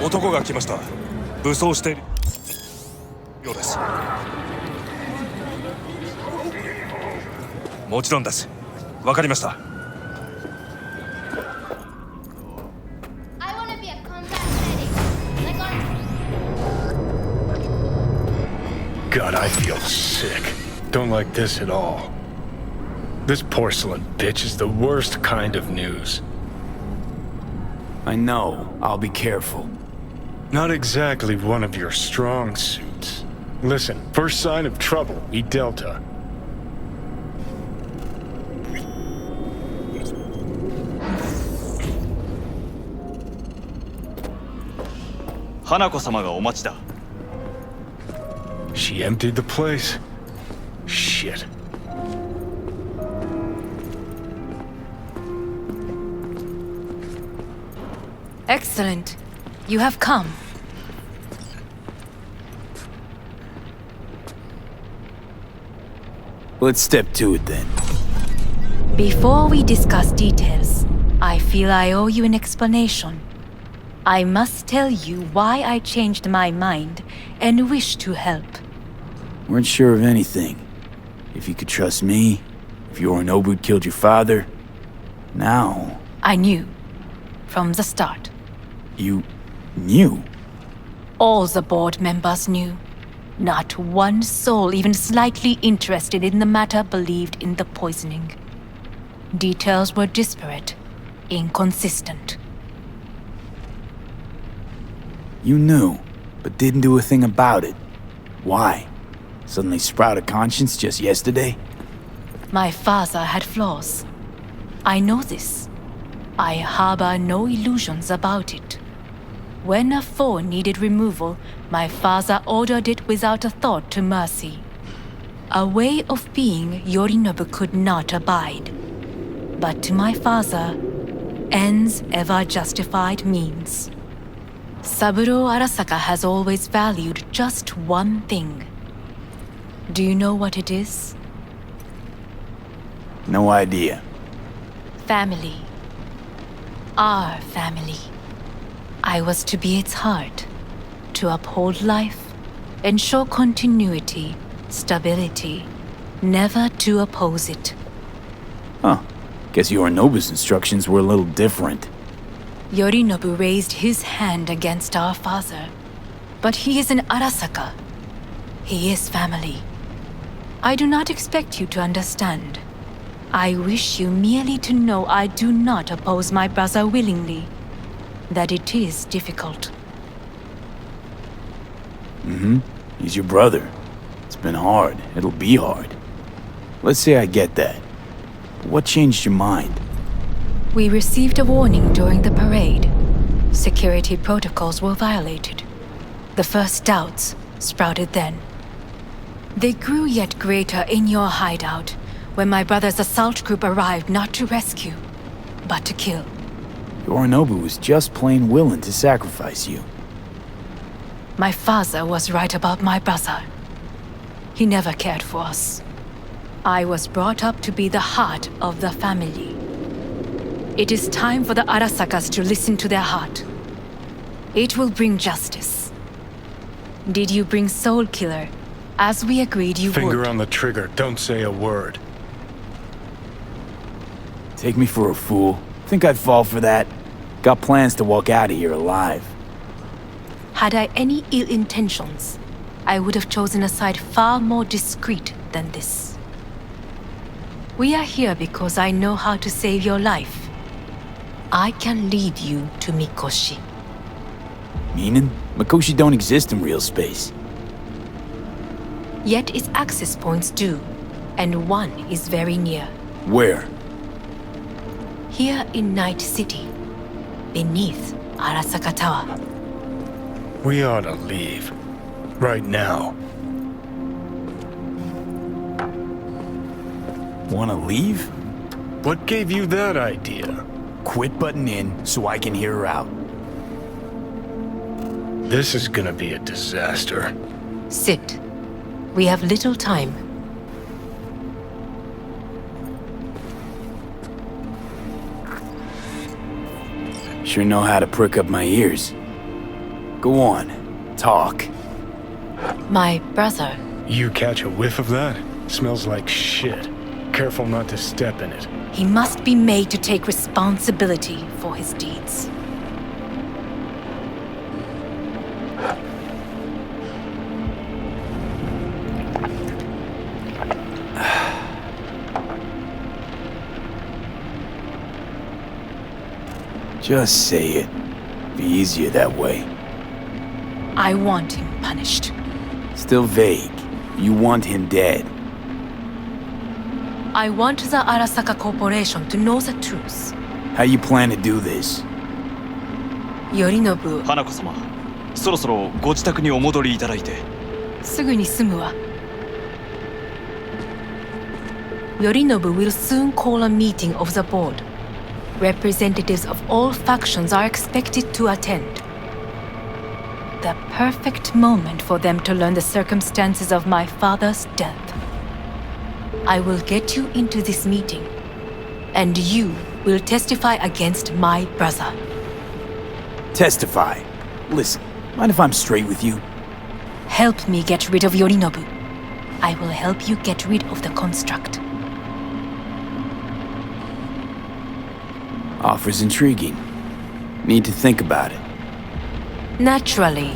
男が来ました。武装しているようです。もちろんです。わかりました。God, I feel sick. Don't like this at all. This porcelain bitch is the worst kind of news. I know. I'll be careful. Not exactly one of your strong suits. Listen, first sign of trouble, eat Delta. Hanako-samaがお待ちだ。She emptied the place? Shit. Excellent. You have come. Let's step to it then. Before we discuss details, I feel I owe you an explanation. I must tell you why I changed my mind and wish to help. Weren't sure of anything. If you could trust me, if Yorinobu killed your father. Now... I knew. From the start. You... knew? All the board members knew. Not one soul even slightly interested in the matter believed in the poisoning. Details were disparate, inconsistent. You knew, but didn't do a thing about it. Why? Suddenly sprout a conscience just yesterday? My father had flaws. I know this. I harbor no illusions about it. When a foe needed removal, my father ordered it without a thought to mercy. A way of being Yorinobu could not abide. But to my father, ends ever justified means. Saburo Arasaka has always valued just one thing. Do you know what it is? No idea. Family. Our family. I was to be its heart, to uphold life, ensure continuity, stability, never to oppose it. Huh. Guess Yorinobu's instructions were a little different. Yorinobu raised his hand against our father, but he is an Arasaka. He is family. I do not expect you to understand. I wish you merely to know I do not oppose my brother willingly. That it is difficult. He's your brother. It's been hard. It'll be hard. Let's say I get that. What changed your mind? We received a warning during the parade. Security protocols were violated. The first doubts sprouted then. They grew yet greater in your hideout, when my brother's assault group arrived not to rescue, but to kill. Yorinobu was just plain willing to sacrifice you. My father was right about my brother. He never cared for us. I was brought up to be the heart of the family. It is time for the Arasakas to listen to their heart. It will bring justice. Did you bring Soul Killer, as we agreed you would? Finger on the trigger, don't say a word. Take me for a fool. Think I'd fall for that? Got plans to walk out of here alive. Had I any ill intentions, I would have chosen a side far more discreet than this. We are here because I know how to save your life. I can lead you to Mikoshi. Meaning? Mikoshi don't exist in real space. Yet its access points do, and one is very near. Where? Here in Night City, beneath Arasaka Tower. We ought to leave. Right now. Wanna leave? What gave you that idea? Quit butting in so I can hear her out. This is gonna be a disaster. Sit. We have little time. Sure know how to prick up my ears. Go on. Talk. My brother. You catch a whiff of that? Smells like shit. Careful not to step in it. He must be made to take responsibility for his deeds. Just say it. Be easier that way. I want him punished. Still vague. You want him dead. I want the Arasaka Corporation to know the truth. How you plan to do this? Yorinobu, 花子様、そろそろご自宅にお戻りいただいて。すぐに済むわ。Yorinobu will soon call a meeting of the board. Representatives of all factions are expected to attend. The perfect moment for them to learn the circumstances of my father's death. I will get you into this meeting, and you will testify against my brother. Testify. Listen, mind if I'm straight with you? Help me get rid of Yorinobu. I will help you get rid of the construct. Offer's intriguing. Need to think about it. Naturally.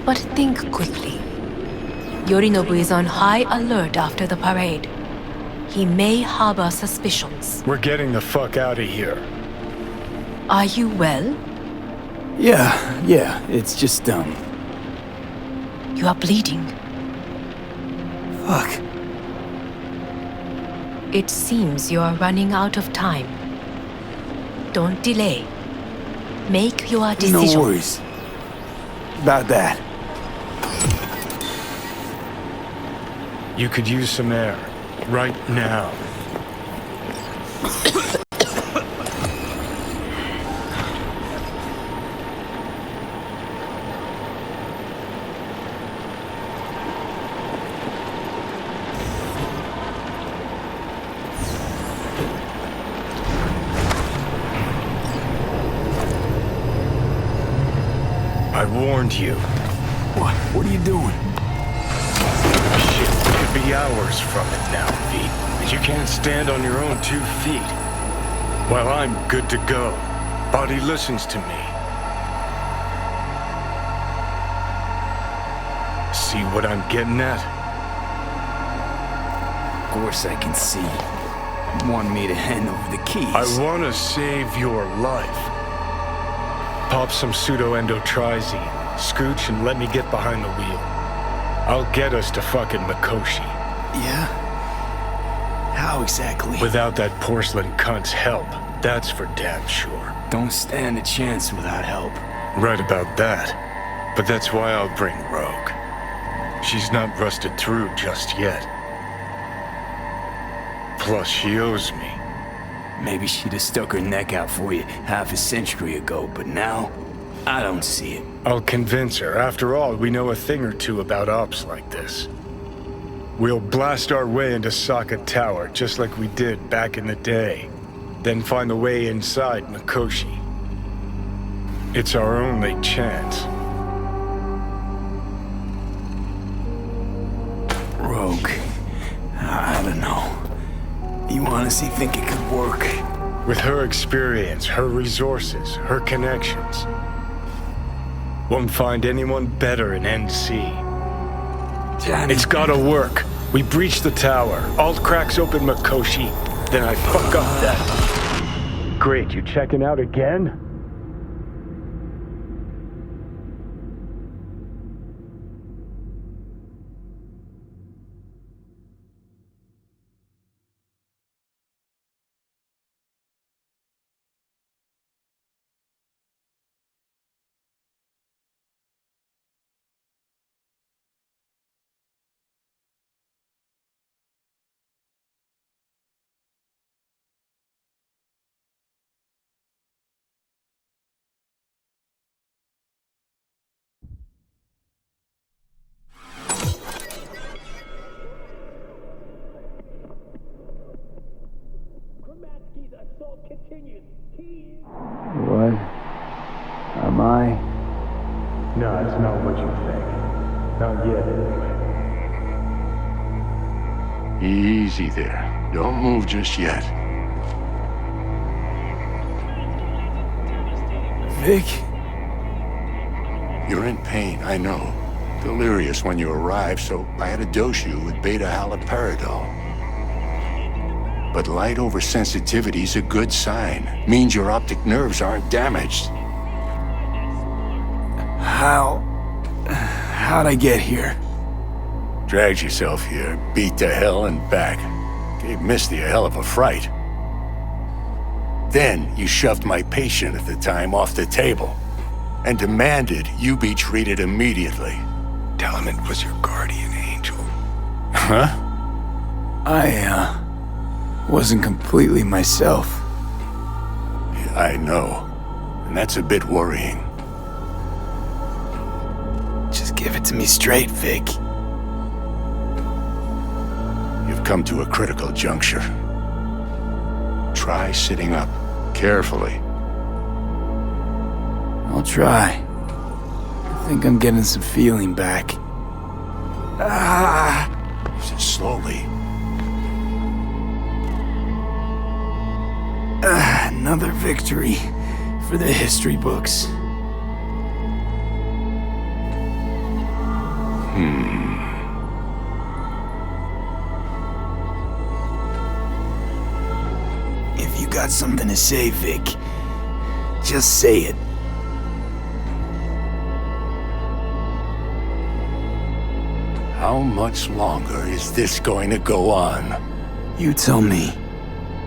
But think quickly. Yorinobu is on high alert after the parade. He may harbor suspicions. We're getting the fuck out of here. Are you well? Yeah, it's just, You are bleeding. Fuck. It seems you are running out of time. Don't delay. Make your decision. No worries. About that. You could use some air. Right now. I warned you. What? What are you doing? Shit, we could be hours from it now, V. And you can't stand on your own 2 feet. Well, I'm good to go. Body listens to me. See what I'm getting at? Of course I can see. You want me to hand over the keys. I want to save your life. Pop some pseudo-endotrizine, scooch, and let me get behind the wheel. I'll get us to fucking Mikoshi. Yeah? How exactly? Without that porcelain cunt's help, that's for damn sure. Don't stand a chance without help. Right about that. But that's why I'll bring Rogue. She's not rusted through just yet. Plus, she owes me. Maybe she'd have stuck her neck out for you half a century ago, but now, I don't see it. I'll convince her. After all, we know a thing or two about ops like this. We'll blast our way into Saka Tower, just like we did back in the day. Then find the way inside Mikoshi. It's our only chance. Rogue. I don't know. You honestly think it could work? With her experience, her resources, her connections. Won't find anyone better in NC. Johnny. It's gotta work. We breach the tower. Alt cracks open Mikoshi. Then I fuck up that. Great, you checking out again? What? Am I? No, it's not what you think. Not yet, anyway. Easy there. Don't move just yet. Vic? You're in pain, I know. Delirious when you arrived, so I had to dose you with beta-haloperidol. But light oversensitivity's a good sign. Means your optic nerves aren't damaged. How'd I get here? Dragged yourself here, beat to hell and back. Gave Misty a hell of a fright. Then you shoved my patient at the time off the table and demanded you be treated immediately. Tell him it was your guardian angel. Huh? I wasn't completely myself. Yeah, I know. And that's a bit worrying. Just give it to me straight, Vic. You've come to a critical juncture. Try sitting up, carefully. I'll try. I think I'm getting some feeling back. Slowly. Another victory for the history books. If you got something to say, Vic, just say it. How much longer is this going to go on? You tell me.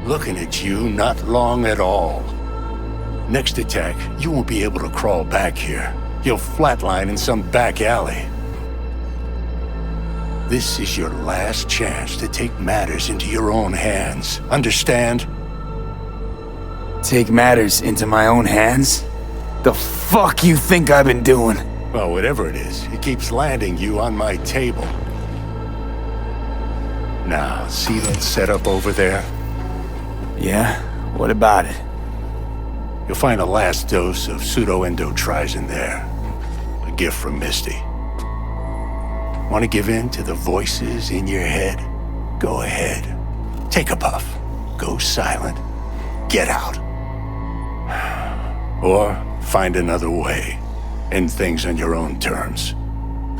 Looking at you, not long at all. Next attack, you won't be able to crawl back here. You'll flatline in some back alley. This is your last chance to take matters into your own hands. Understand? Take matters into my own hands? The fuck you think I've been doing? Well, whatever it is, it keeps landing you on my table. Now, see that setup over there? Yeah? What about it? You'll find a last dose of pseudo-endotrizin there. A gift from Misty. Want to give in to the voices in your head? Go ahead. Take a puff. Go silent. Get out. Or find another way. End things on your own terms.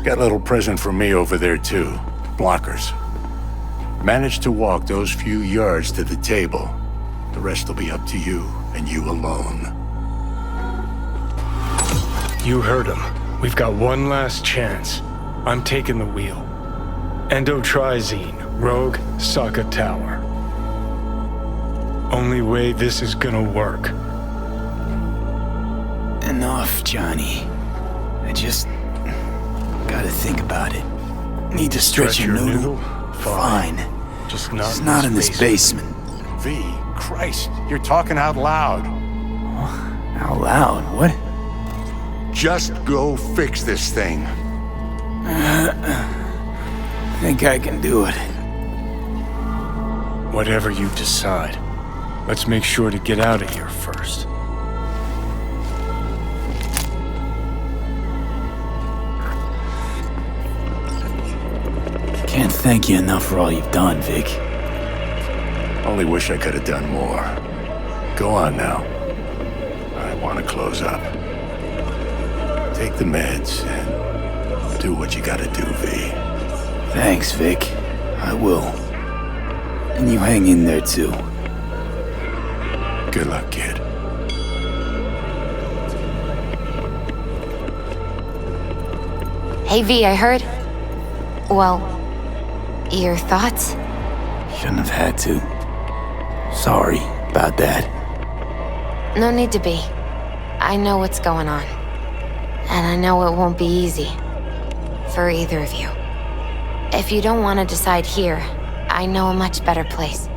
Got a little present from me over there too. Blockers. Manage to walk those few yards to the table. The rest will be up to you, and you alone. You heard him. We've got one last chance. I'm taking the wheel. Endotrizine, Rogue, Sokka Tower. Only way this is gonna work. Enough, Johnny. I just gotta think about it. Need to stretch your noodle? Fine. Just It's not in this basement. V, Christ, you're talking out loud. Out loud? What? Just go fix this thing. Think I can do it. Whatever you decide. Let's make sure to get out of here first. Can't thank you enough for all you've done, Vic. Only wish I could have done more. Go on now. I want to close up. Take the meds and do what you gotta do, V. Thanks, Vic. I will. And you hang in there, too. Good luck, kid. Hey V, I heard. Well, your thoughts? Shouldn't have had to. Sorry about that. No need to be. I know what's going on. And I know it won't be easy. For either of you. If you don't want to decide here, I know a much better place.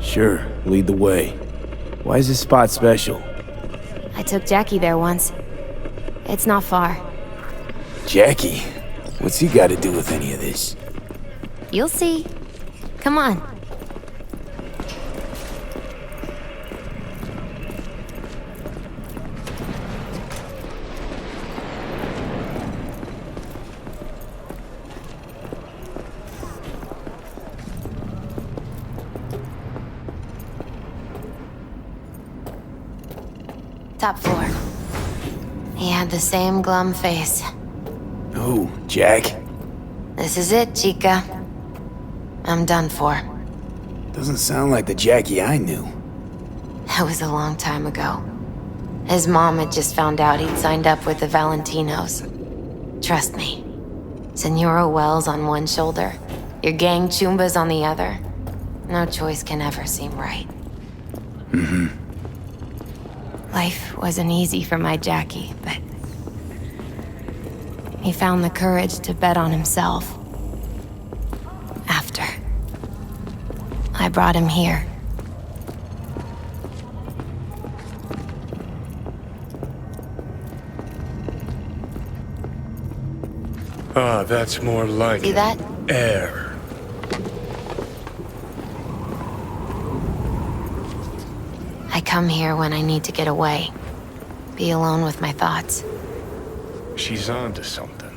Sure, lead the way. Why is this spot special? I took Jackie there once. It's not far. Jackie? What's he got to do with any of this? You'll see. Come on. Top floor. He had the same glum face. Who, Jack? This is it, chica. I'm done for. Doesn't sound like the Jackie I knew. That was a long time ago. His mom had just found out he'd signed up with the Valentinos. Trust me. Senora Wells on one shoulder, your gang Chumbas on the other. No choice can ever seem right. Mm-hmm. Life wasn't easy for my Jackie, but he found the courage to bet on himself. After I brought him here. Ah, that's more like See that? air. I come here when I need to get away. Be alone with my thoughts. She's onto something.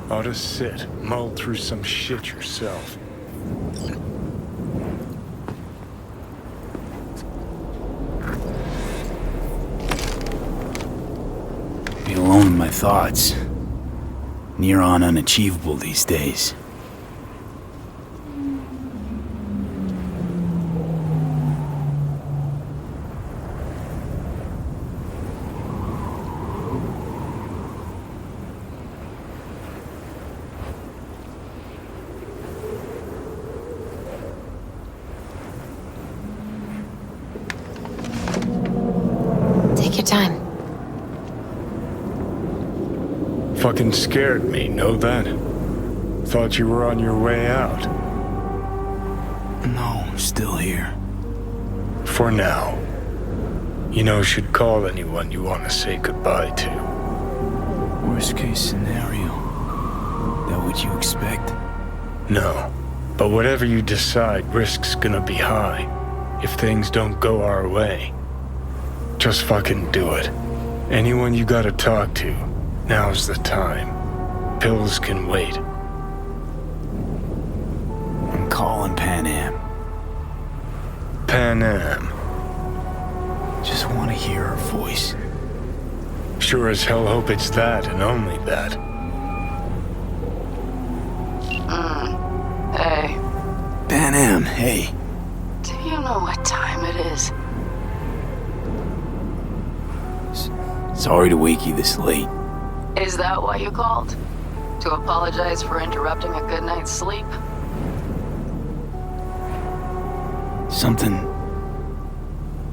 Ought to sit, mull through some shit yourself. Be alone with my thoughts. Near on unachievable these days. Take your time. Fucking scared me, know that? Thought you were on your way out. No, I'm still here. For now. You know, should call anyone you want to say goodbye to. Worst case scenario. That what you expect? No. But whatever you decide, risk's gonna be high. If things don't go our way. Just fucking do it. Anyone you gotta talk to, now's the time. Pills can wait. I'm calling Panam. Panam. Just want to hear her voice. Sure as hell hope it's that and only that. Hey, Panam, hey. do you know what time it is? Sorry to wake you this late. Is that why you called? To apologize for interrupting a good night's sleep?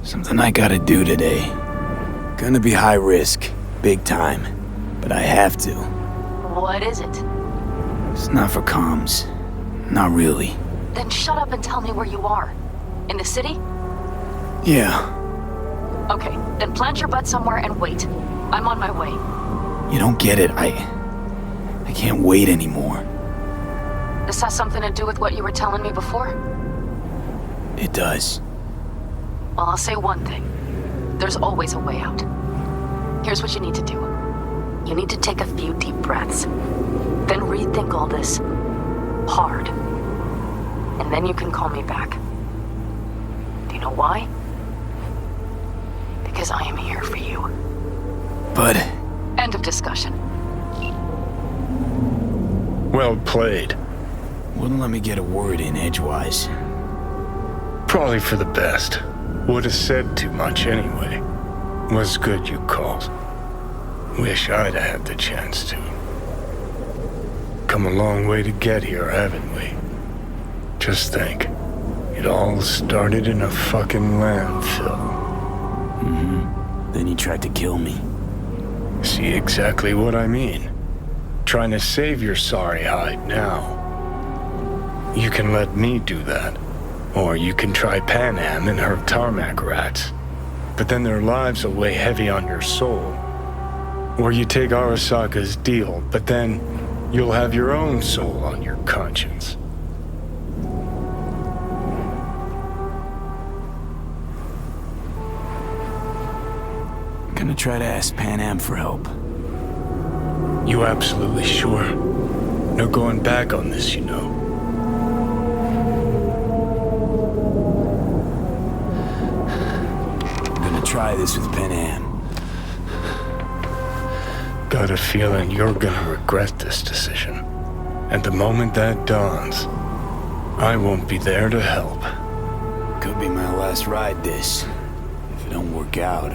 Something I gotta do today. Gonna be high risk, big time, but I have to. What is it? It's not for comms. Not really. Then shut up and tell me where you are. In the city? Yeah, Okay, then plant your butt somewhere and wait. I'm on my way. you don't get it. I can't wait anymore. This has something to do with what you were telling me before? It does. Well, I'll say one thing. There's always a way out. Here's what you need to do. You need to take a few deep breaths. Then rethink all this. Hard. And then you can call me back. Do you know why? Because I am here for you. But End of discussion. Well played. wouldn't let me get a word in edgewise. Probably for the best. Would have said too much anyway. Was good you called. Wish I'd have had the chance to. Come a long way to get here, haven't we? Just think. It all started in a fucking landfill. Then he tried to kill me. See exactly what I mean? Trying to save your sorry hide now. You can let me do that. Or you can try Panam and her tarmac rats. But then their lives will weigh heavy on your soul. Or you take Arasaka's deal, but then you'll have your own soul on your conscience. Gonna try to ask Panam for help. You absolutely sure? No going back on this, you know. I'm gonna try this with Panam. Got a feeling you're gonna regret this decision. And the moment that dawns, I won't be there to help. Could be my last ride this. If it don't work out,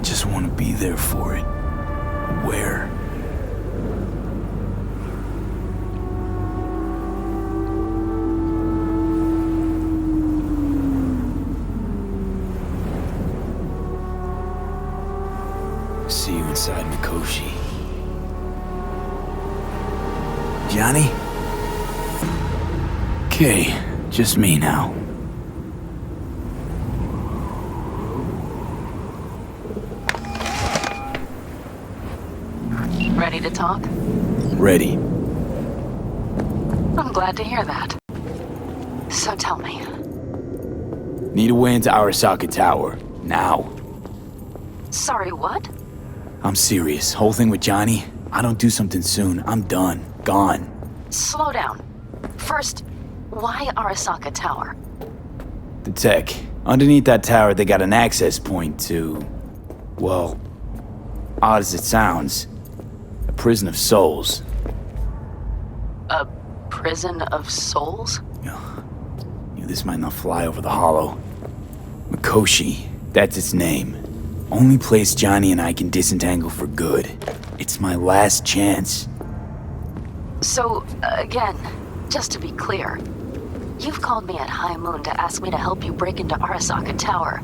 just want to be there for it. Where? See you inside Mikoshi. Johnny? Okay, just me now. Ready to talk? Ready. I'm glad to hear that. So tell me. Need a way into Arasaka Tower. Now. Sorry, what? I'm serious. Whole thing with Johnny, I don't do something soon, I'm done. Gone. Slow down. First, why Arasaka Tower? The tech. Underneath that tower, they got an access point to... well, odd as it sounds, a prison of souls. A prison of souls? Knew this might not fly over the hollow. Mikoshi, that's its name. Only place Johnny and I can disentangle for good. It's my last chance. So, again, just to be clear, you've called me at high moon to ask me to help you break into Arasaka Tower,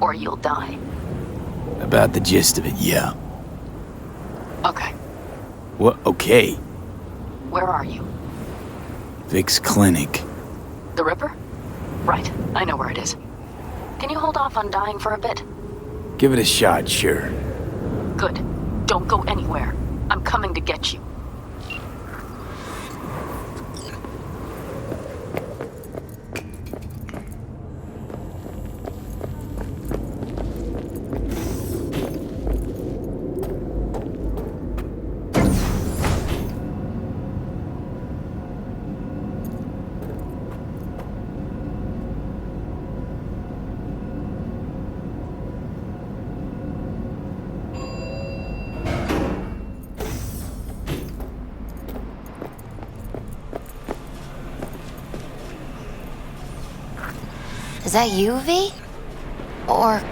or you'll die. About the gist of it, yeah. Okay, What? Okay. where are you? Vic's clinic. The Ripper? Right, I know where it is. Can you hold off on dying for a bit? Give it a shot, sure. Good. Don't go anywhere. I'm coming to get you. Is that you, V? Or...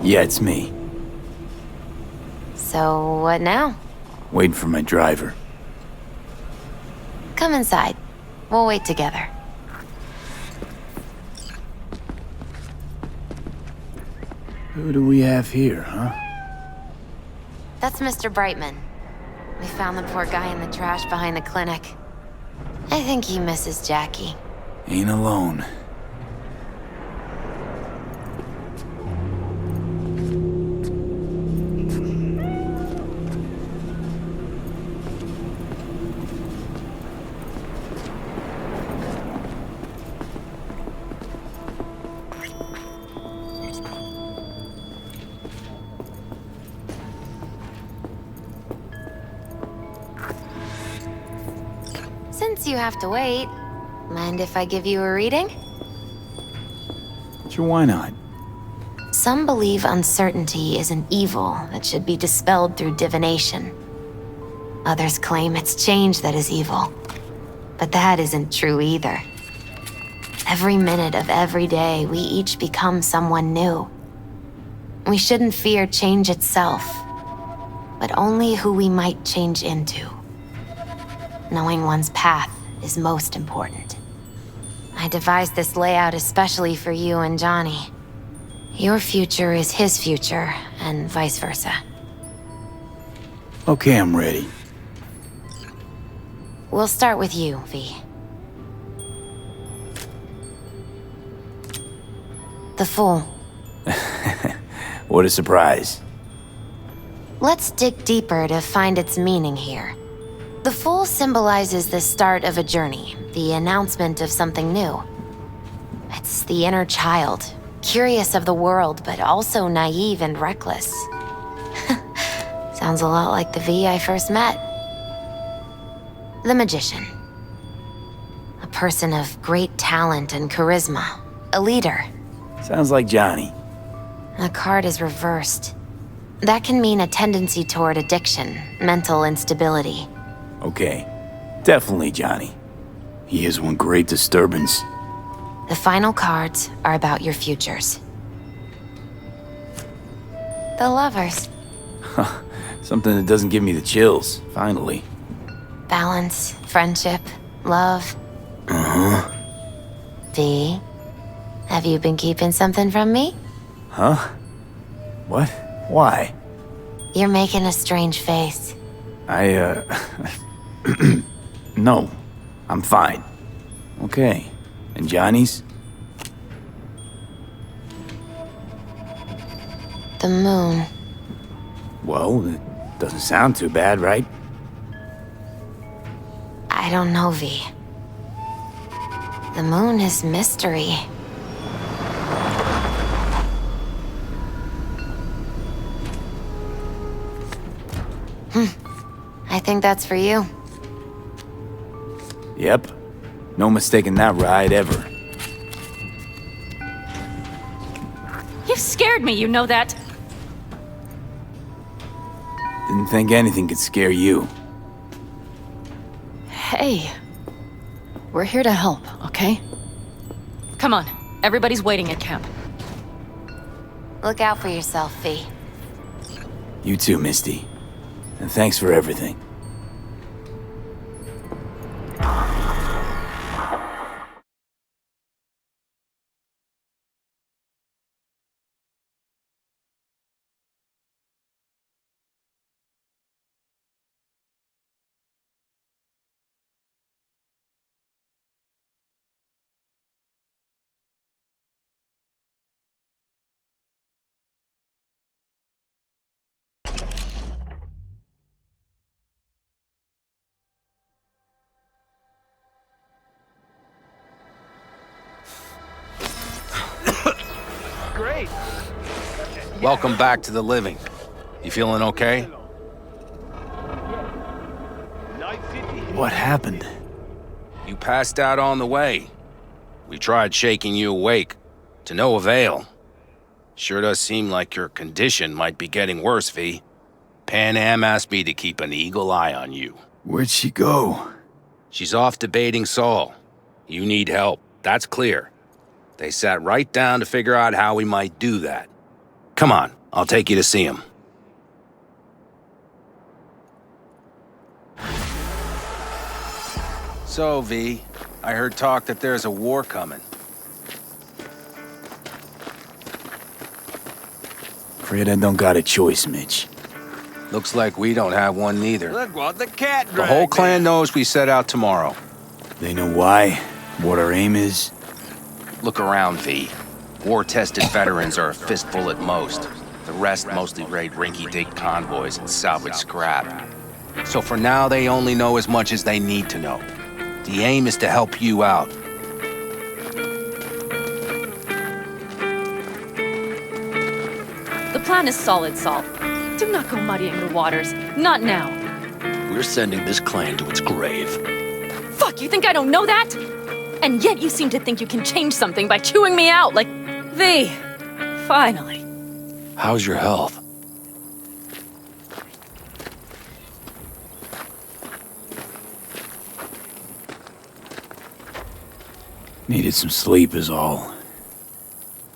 Yeah, it's me. so what now? Waiting for my driver. Come inside. We'll wait together. Who do we have here, huh? That's Mr. Brightman. We found the poor guy in the trash behind the clinic. I think he misses Jackie. Ain't alone. Since you have to wait, mind if I give you a reading? Sure, why not? Some believe uncertainty is an evil that should be dispelled through divination. Others claim it's change that is evil. But that isn't true either. Every minute of every day, we each become someone new. We shouldn't fear change itself, but only who we might change into. Knowing one's path is most important. I devised this layout especially for you and Johnny. Your future is his future, and vice versa. Okay, I'm ready. We'll start with you, V. The Fool. What a surprise. Let's dig deeper to find its meaning here. The Fool symbolizes the start of a journey, the announcement of something new. It's the inner child, Curious of the world, but also naive and reckless. Sounds a lot like the V I first met. The magician. A person of great talent and charisma. A leader. Sounds like Johnny. The card is reversed. That can mean a tendency toward addiction, mental instability. Okay. Definitely Johnny. He is one great disturbance. The final cards are about your futures. The lovers. Something that doesn't give me the chills, finally. Balance, friendship, love. Uh-huh. V, have you been keeping something from me? Huh? What? Why? You're making a strange face. No. I'm fine. Okay. And Johnny's? The moon. Well, it doesn't sound too bad, right? I don't know, V. The moon is mystery. I think that's for you. Yep. No mistaking that ride ever. You've scared me, you know that? Didn't think anything could scare you. Hey. We're here to help, okay? Come on. Everybody's waiting at camp. Look out for yourself, V. You too, Misty. And thanks for everything. Welcome back to the living. You feeling okay? What happened? You passed out on the way. We tried shaking you awake. To no avail. Sure does seem like your condition might be getting worse, V. Panam asked me to keep an eagle eye on you. Where'd she go? She's off debating Saul. You need help, that's clear. They sat right down to figure out how we might do that. Come on, I'll take you to see him. So, V, I heard talk that there's a war coming. Afraid I don't got a choice, Mitch. Looks like we don't have one neither. Look what the cat The whole clan knows we set out tomorrow. They know why, what our aim is. Look around, V. War-tested veterans are a fistful at most. The rest mostly raid rinky-dink convoys and salvage scrap. So for now, they only know as much as they need to know. The aim is to help you out. The plan is solid, Saul. Do not go muddying the waters. Not now. We're sending this clan to its grave. Fuck, you think I don't know that? And yet you seem to think you can change something by chewing me out like... V. Finally. How's your health? Needed some sleep is all.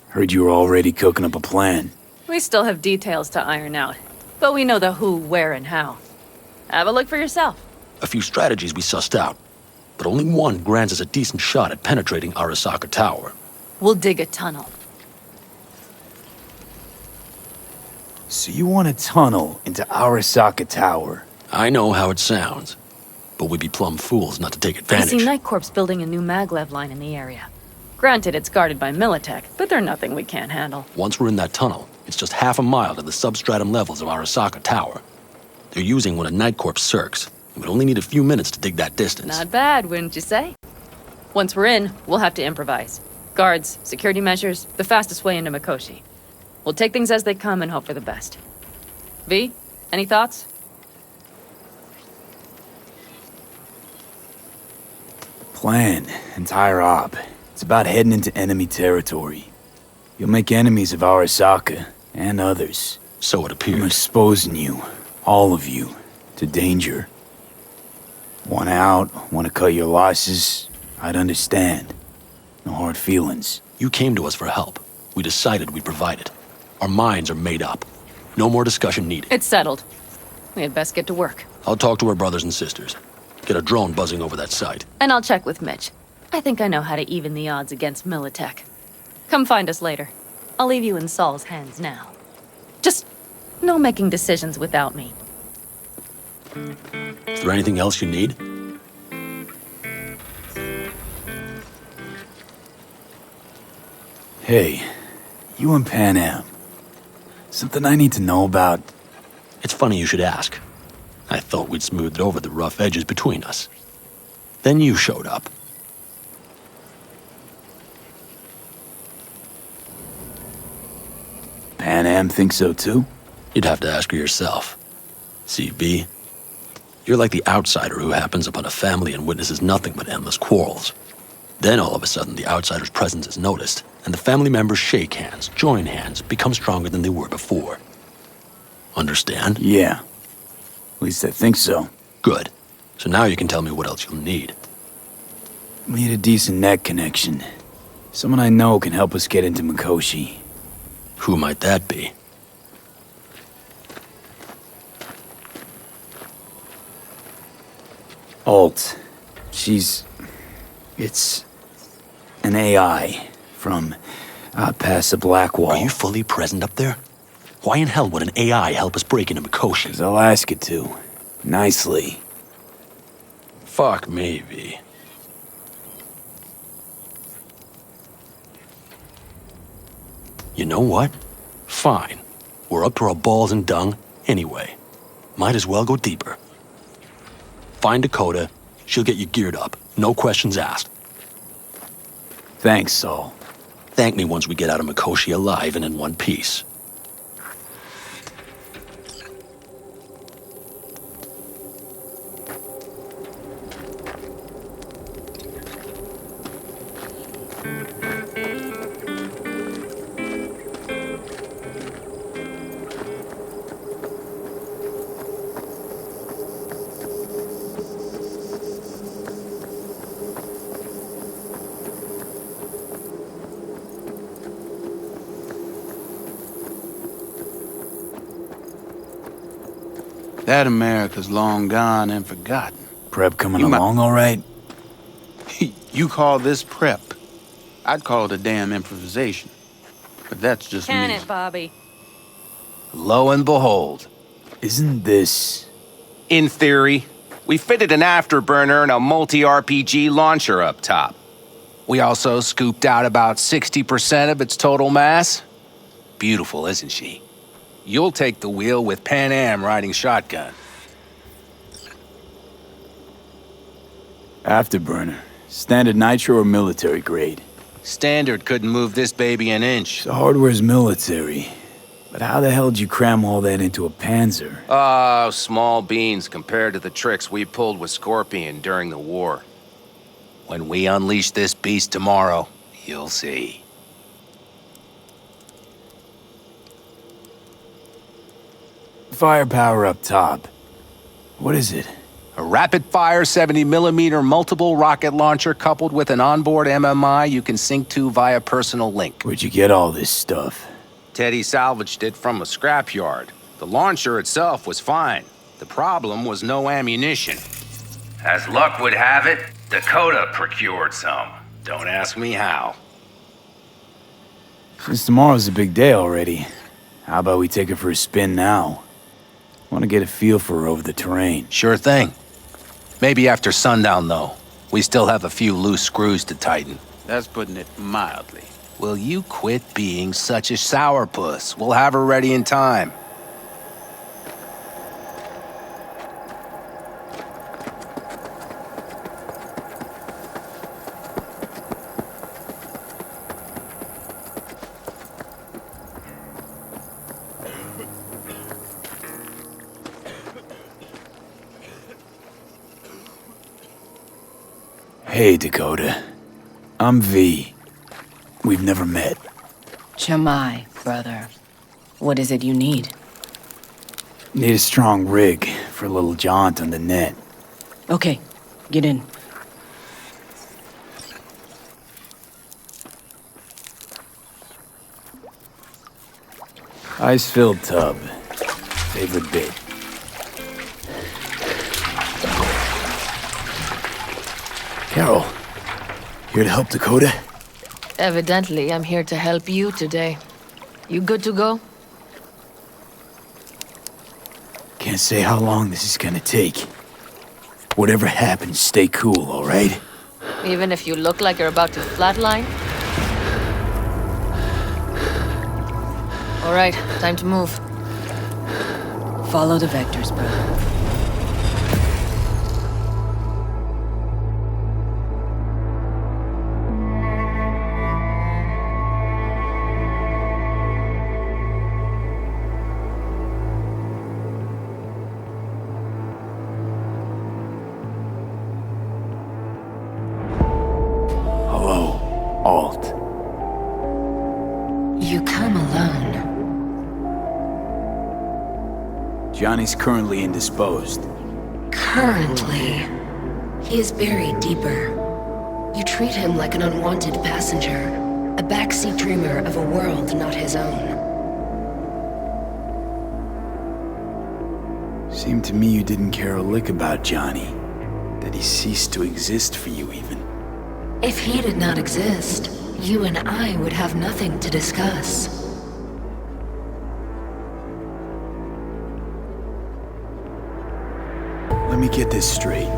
Heard you were already cooking up a plan. We still have details to iron out. But we know the who, where, and how. Have a look for yourself. A few strategies we sussed out, but only one grants us a decent shot at penetrating Arasaka Tower. We'll dig a tunnel. So you want a tunnel into Arasaka Tower? I know how it sounds, but we'd be plumb fools not to take I advantage. see Night Corp's building a new maglev line in the area. Granted, it's guarded by Militech, but they're nothing we can't handle. Once we're in that tunnel, it's just half a mile to the substratum levels of Arasaka Tower. They're using one of Night Corp's circs. We'd only need a few minutes to dig that distance. Not bad, wouldn't you say? Once we're in, we'll have to improvise. Guards, security measures, the fastest way into Mikoshi. We'll take things as they come and hope for the best. V, any thoughts? Plan, entire op. It's about heading into enemy territory. You'll make enemies of Arasaka, and others. So it I'm appears. exposing you, all of you, to danger. Want out, want to cut your losses, I'd understand. No hard feelings. You came to us for help. We decided we'd provide it. Our minds are made up. No more discussion needed. It's settled. We had best get to work. I'll talk to our brothers and sisters. Get a drone buzzing over that site. And I'll check with Mitch. I think I know how to even the odds against Militech. Come find us later. I'll leave you in Saul's hands now. Just no making decisions without me. Is there anything else you need? Hey, you and Panam. Something I need to know about? It's funny you should ask. I thought we'd smoothed over the rough edges between us. Then you showed up. Panam thinks so too? You'd have to ask her yourself. See, V, you're like the outsider who happens upon a family and witnesses nothing but endless quarrels. Then all of a sudden the outsider's presence is noticed, and the family members shake hands, join hands, become stronger than they were before. Understand? Yeah. At least I think so. Good. So now you can tell me what else you'll need. Need a decent net connection. Someone I know can help us get into Mikoshi. Who might that be? Alt. It's an AI from past the Black Wall. Are you fully present up there? Why in hell would an AI help us break into Mikoshi? 'Cause I'll ask it to. Nicely. Fuck me, V. You know what? Fine. We're up to our balls in dung anyway. Might as well go deeper. Find Dakota. She'll get you geared up. No questions asked. Thanks, Saul. Thank me once we get out of Mikoshi alive and in one piece. That America's long gone and forgotten. Prep coming along all right? You call this prep? I'd call it a damn improvisation. But that's just Can me. it, Bobby? Lo and behold. Isn't this... In theory, we fitted an afterburner and a multi-RPG launcher up top. We also scooped out about 60% of its total mass. Beautiful, isn't she? You'll take the wheel with Panam riding shotgun. Afterburner. Standard nitro or military grade? Standard couldn't move this baby an inch. The hardware's military. But how the hell did you cram all that into a Panzer? Oh, small beans compared to the tricks we pulled with Scorpion during the war. When we unleash this beast tomorrow, you'll see. Firepower up top. What is it? A rapid-fire 70mm multiple rocket launcher coupled with an onboard MMI you can sync to via personal link. Where'd you get all this stuff? Teddy salvaged it from a scrapyard. The launcher itself was fine. The problem was no ammunition. As luck would have it, Dakota procured some. Don't ask me how. Since tomorrow's a big day already, how about we take her for a spin now? Want to get a feel for her over the terrain. Sure thing. Maybe after sundown, though. We still have a few loose screws to tighten. That's putting it mildly. Will you quit being such a sourpuss? We'll have her ready in time. Hey, Dakota. I'm V. We've never met. Chamai, brother. What is it you need? Need a strong rig for a little jaunt on the net. Okay, get in. Ice-filled tub. Favorite bit. Carol, here to help Dakota? Evidently, I'm here to help you today. You good to go? Can't say how long this is gonna take. Whatever happens, stay cool, all right? Even if you look like you're about to flatline? All right, time to move. Follow the vectors, brother. Hello, Alt. You come alone. Johnny's currently indisposed. Currently, he is buried deeper. You treat him like an unwanted passenger, a backseat dreamer of a world not his own. Seemed to me you didn't care a lick about Johnny. That he ceased to exist for you, even. If he did not exist, you and I would have nothing to discuss. Let me get this straight.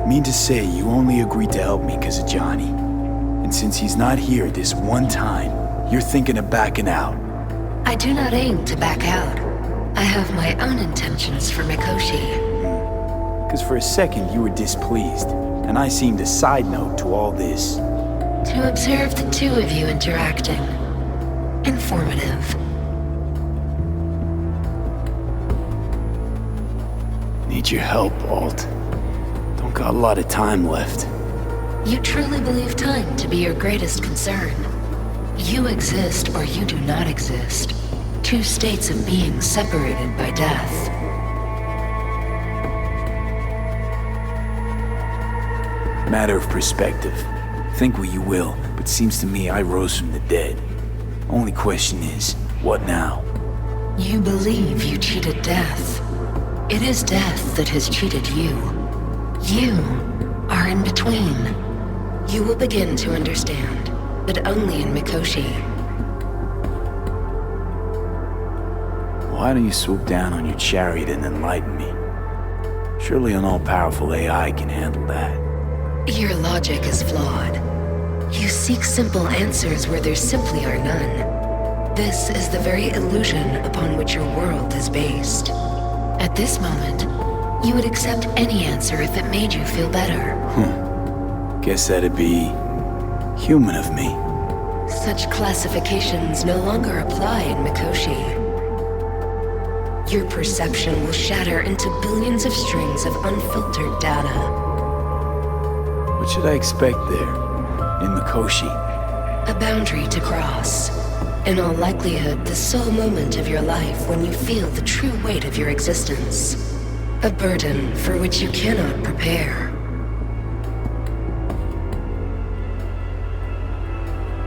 Mean to say you only agreed to help me because of Johnny. And since he's not here this one time, you're thinking of backing out. I do not aim to back out. I have my own intentions for Mikoshi. Because for a second you were displeased, and I seemed a side note to all this. To observe the two of you interacting. Informative. Need your help, Alt. Don't got a lot of time left. You truly believe time to be your greatest concern. You exist or you do not exist. Two states of being separated by death. Matter of perspective. Think what you will, but seems to me I rose from the dead. Only question is, what now? You believe you cheated death. It is death that has cheated you. You are in between. You will begin to understand, but only in Mikoshi. Why don't you swoop down on your chariot and enlighten me? Surely an all-powerful AI can handle that. Your logic is flawed. You seek simple answers where there simply are none. This is the very illusion upon which your world is based. At this moment, you would accept any answer if it made you feel better. Guess that'd be human of me. Such classifications no longer apply in Mikoshi. Your perception will shatter into billions of strings of unfiltered data. What should I expect there, in Mikoshi? A boundary to cross. In all likelihood, the sole moment of your life when you feel the true weight of your existence. A burden for which you cannot prepare.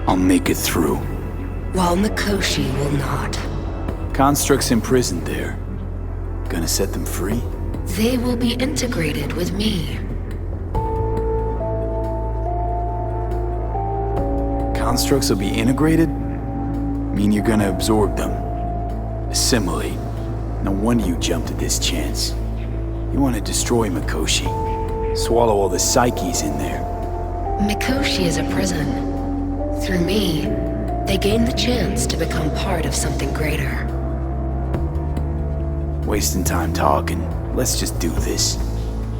I'll make it through. While Mikoshi will not. Constructs imprisoned there. Gonna set them free? They will be integrated with me. Constructs will be integrated? Mean you're gonna absorb them. Assimilate. No wonder you jumped at this chance. You want to destroy Mikoshi. Swallow all the psyches in there. Mikoshi is a prison. Through me, they gain the chance to become part of something greater. Wasting time talking. Let's just do this.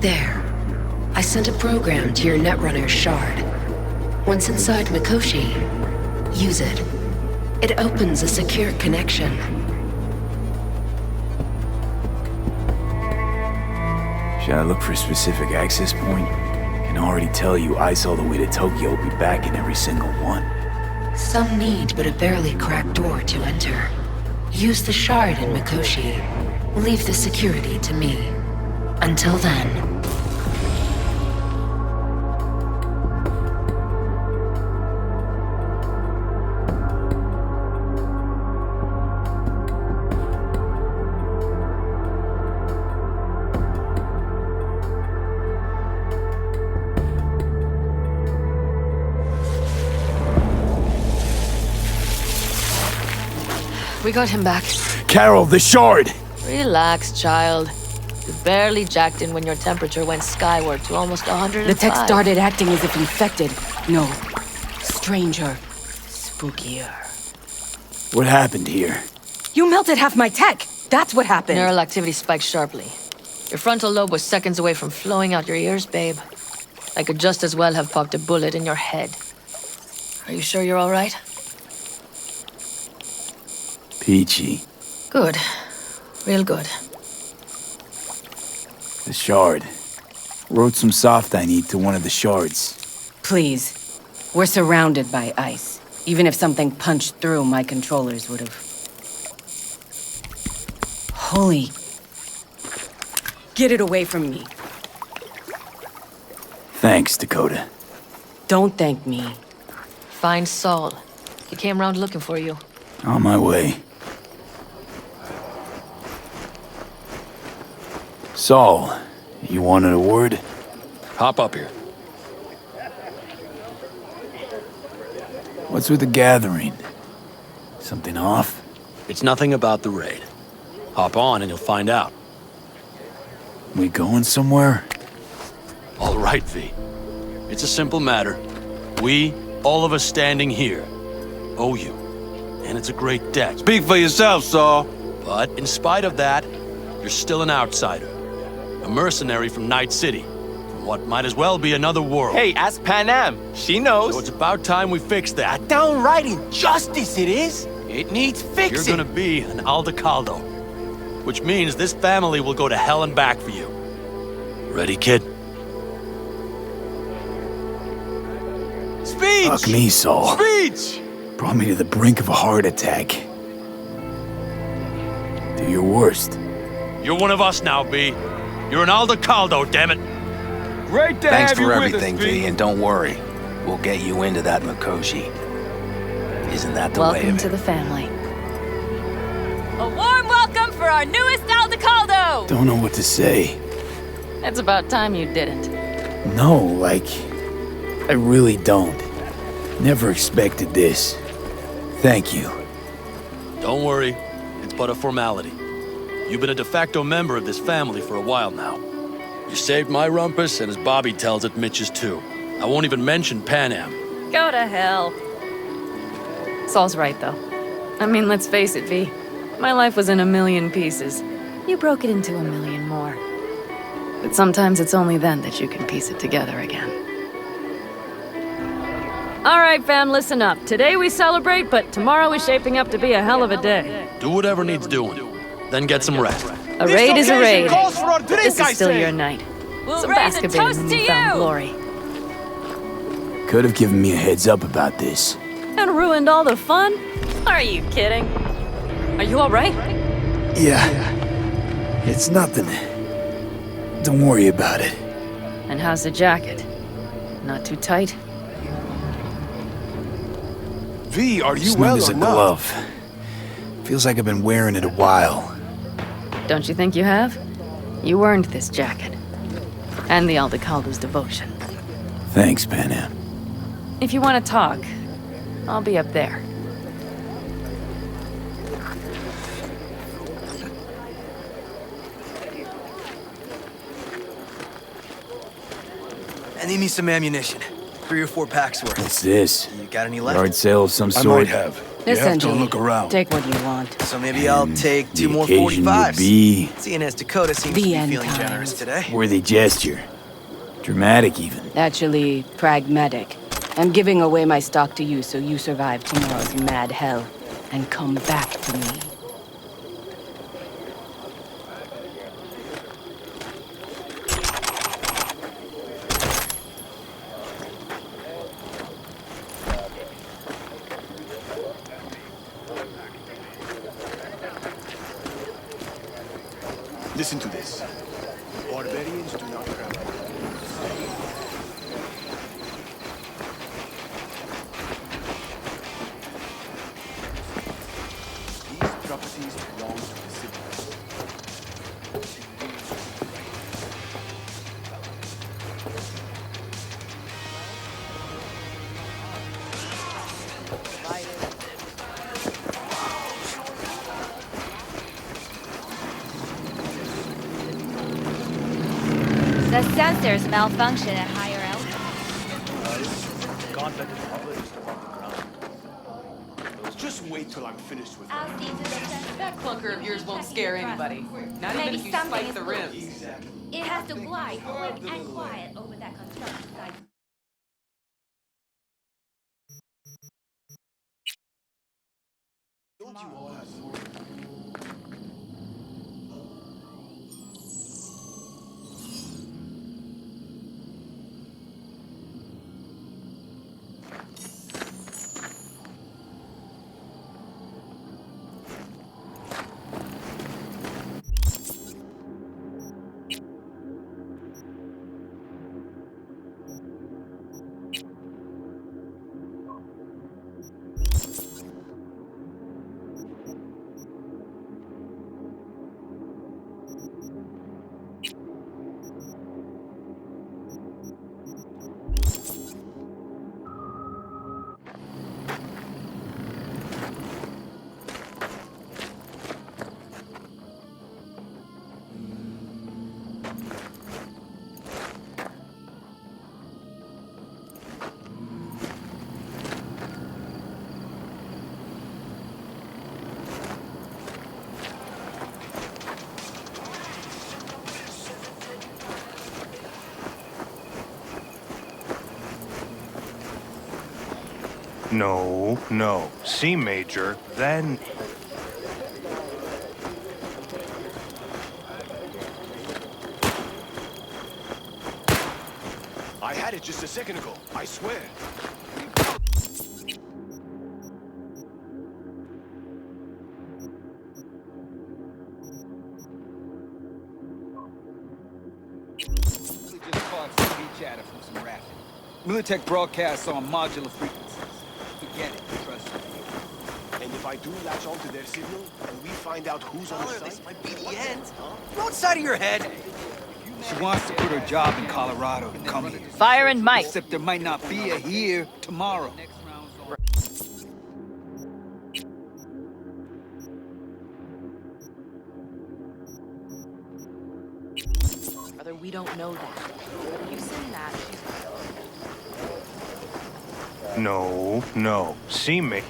There. I sent a program to your Netrunner's shard. Once inside Mikoshi, use it. It opens a secure connection. Should I look for a specific access point? can already tell you I saw the way to Tokyo be back in every single one. Some need but a barely cracked door to enter. Use the shard in Mikoshi. Leave the security to me. Until then... We got him back. Carol, the shard! Relax, child. You barely jacked in when your temperature went skyward to almost 105. The tech started acting as if infected. No. Stranger. Spookier. What happened here? You melted half my tech! That's what happened! Neural activity spiked sharply. Your frontal lobe was seconds away from flowing out your ears, babe. I could just as well have popped a bullet in your head. Are you sure you're all right? Peachy. Good. Real good. The shard. Wrote some soft I need to one of the shards. Please. We're surrounded by ice. Even if something punched through, my controllers would have... Holy... Get it away from me. Thanks, Dakota. Don't thank me. Find Saul. He came round looking for you. On my way. Saul, you wanted a word? Hop up here. What's with the gathering? Something off? It's nothing about the raid. Hop on and you'll find out. We going somewhere? All right, V. It's a simple matter. We, all of us standing here, owe you. And it's a great debt. Speak for yourself, Saul. But in spite of that, you're still an outsider. A mercenary from Night City. From what might as well be another world. Hey, ask Panam. She knows. So it's about time we fix that. A downright injustice it is. It needs fixing. You're gonna be an Aldecaldo. Which means this family will go to hell and back for you. Ready, kid? Speech! Fuck me, Saul. Speech! Brought me to the brink of a heart attack. Do your worst. You're one of us now, B. You're an Aldecaldo, damn it. Great to Thanks have you for with everything, us, V, and don't worry. We'll get you into that Mikoshi. Isn't that the way Welcome of it? to the family. A warm welcome for our newest Aldecaldo! Don't know what to say. It's about time you didn't. No, like... I really don't. Never expected this. Thank you. Don't worry. It's but a formality. You've been a de facto member of this family for a while now. You saved my rumpus, and as Bobby tells it, Mitch's too. I won't even mention Panam. Go to hell. Saul's right, though. I mean, let's face it, V. My life was in a million pieces. You broke it into a million more. But sometimes it's only then that you can piece it together again. All right, fam, listen up. Today we celebrate, but tomorrow is shaping up to be a hell of a day. Do whatever needs doing. Then get some rest. A raid is a raid. For This is still your night. We'll Some basketball in newfound glory. Could have given me a heads up about this. And ruined all the fun? Are you kidding? Are you all right? Yeah. It's nothing. Don't worry about it. And how's the jacket? Not too tight? V, are you Snug well as or a not? glove. Feels like I've been wearing it a while. Don't you think you have? You earned this jacket. And the Aldecaldo's devotion. Thanks, Panam. If you want to talk, I'll be up there. I need me some ammunition. 3 or 4 packs worth. What's this? You got any left? Yard sale of some I sort? might have. You have to Listen, look around. take what you want. So maybe I'll take 2 The more occasion would 45s. be Seeing as Dakota seems The to be end feeling times. generous today. worthy gesture. Dramatic, even. Actually, pragmatic. I'm giving away my stock to you so you survive tomorrow's mad hell and come back to me. Listen to this. Barbarians do not travel. These properties belong to the citizens. The sensors malfunction at higher altitude. Gauntlet is published above the ground. Just wait till I'm finished with I'll see to the sensor. That clunker of yours won't scare anybody. Not even if you spike the rims. It has to glide quick and quiet over that construction site. Don't you all have more? No, no. C major, then... I had it just a second ago, I swear. Just caught CB chatter from some rapping. Militech broadcasts on modular frequencies. Forget it, trust me. And if I do latch onto their signal, and we find out who's on the site... This might be the end. You outside of your head? She wants to quit her job in Colorado to come here. Fire and Mike. Except there might not be a here tomorrow. Brother, we don't know that. You send that. No, no. C major...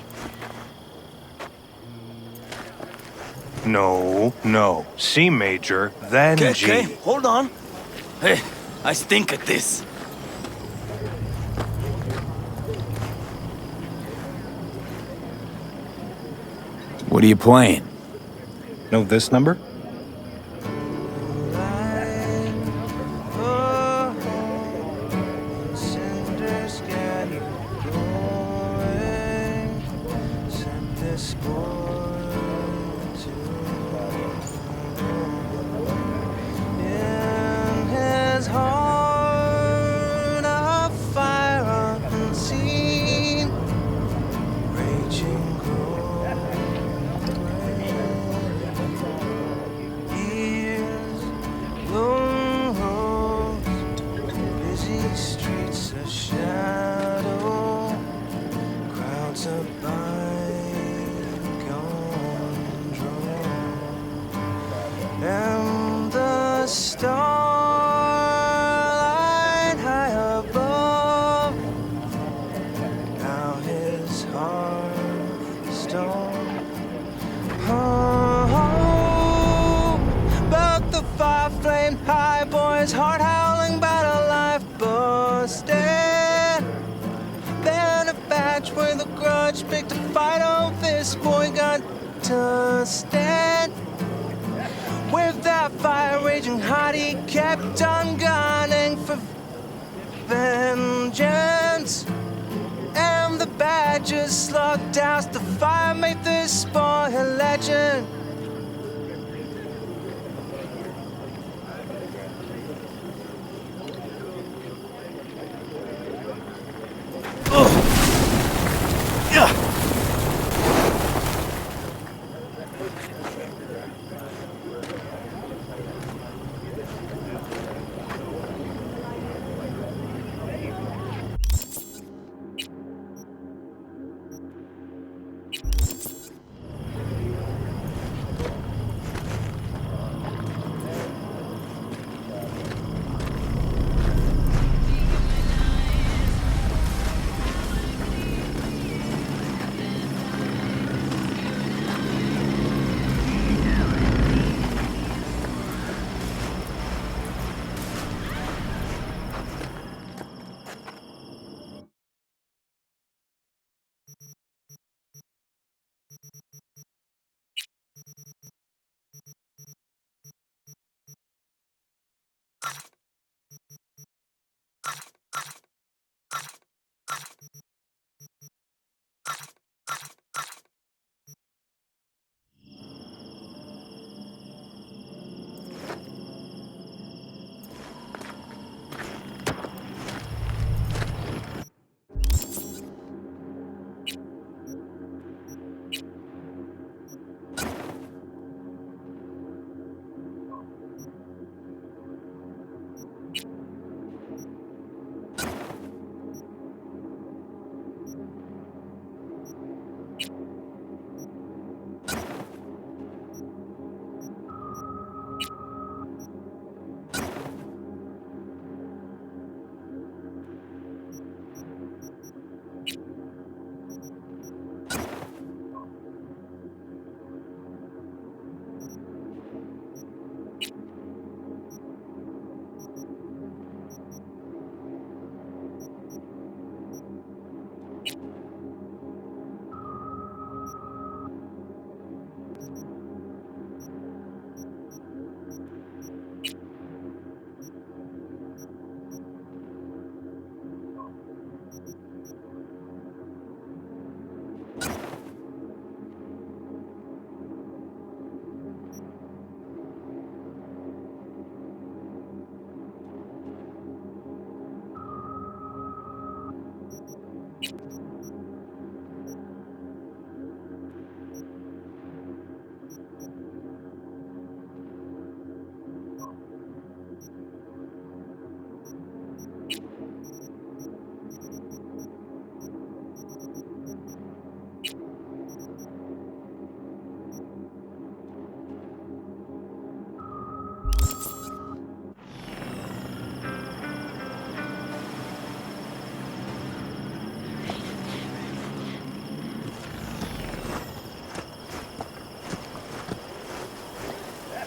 No, no. C major, then G. Okay, hold on. Hey, I stink at this. What are you playing? Know this number? And the starlight high above, now his heart stone. Oh, but the fire flamed high, boy's heart howling, but a life busted. Then a batch with a grudge picked a fight. Oh, this boy got to stand. With that fire raging hot, he kept on gunning for vengeance. And the badges slugged doused the fire, made this boy a legend.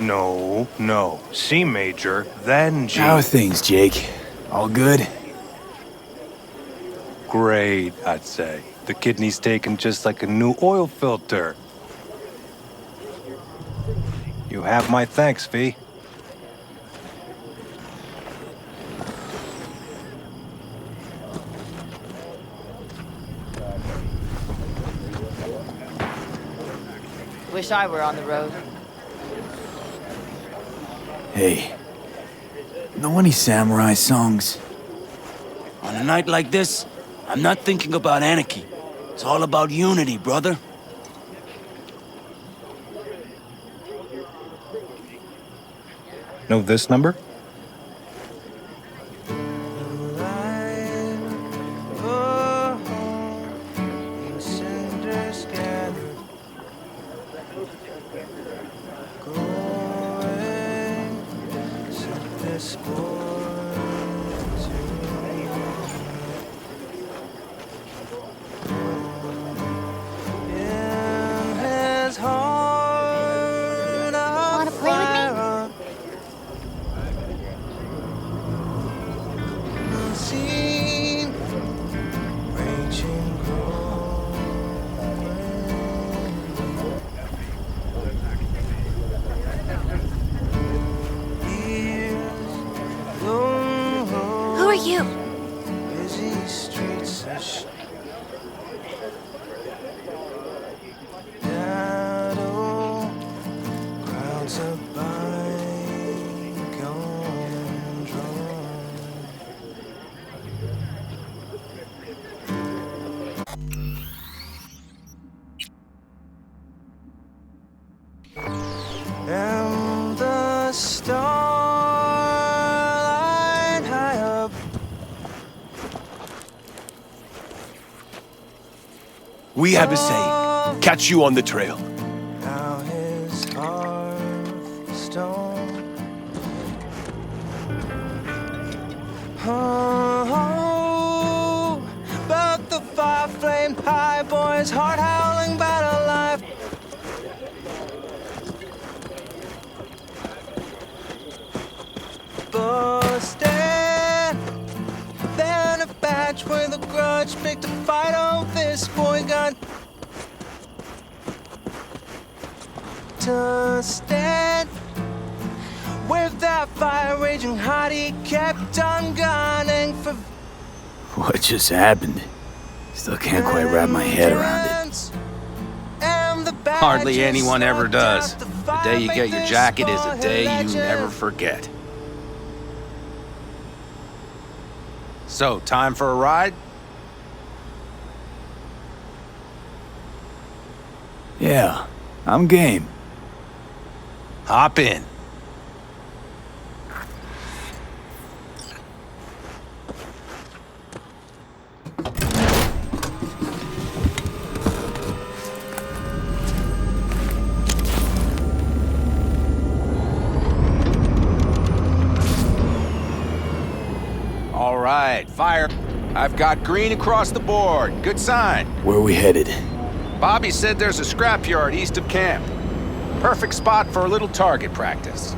No, no. C major, then G. How are things, Jake? All good? Great, I'd say. The kidney's taken just like a new oil filter. You have my thanks, V. Wish I were on the road. Hey, know any samurai songs? On a night like this, I'm not thinking about anarchy. It's all about unity, brother. Know this number? Wanna play with me? Who are you? and the starlight high up. We have a saying. Catch you on the trail. Now his hearthstone. Oh, but the fire flamed high, boys, heart howling battle life. Busted. Then a batch with a grudge picked a fight. Oh, this boy got to stand. With that fire raging hot, he kept on gunning for. What just happened? Still can't quite wrap my head around it. Hardly anyone ever does. The day you get your jacket is a day you never forget. So, time for a ride? Yeah, I'm game. Hop in. All right, fire. I've got green across the board. Good sign. Where are we headed? Bobby said there's a scrapyard east of camp. Perfect spot for a little target practice.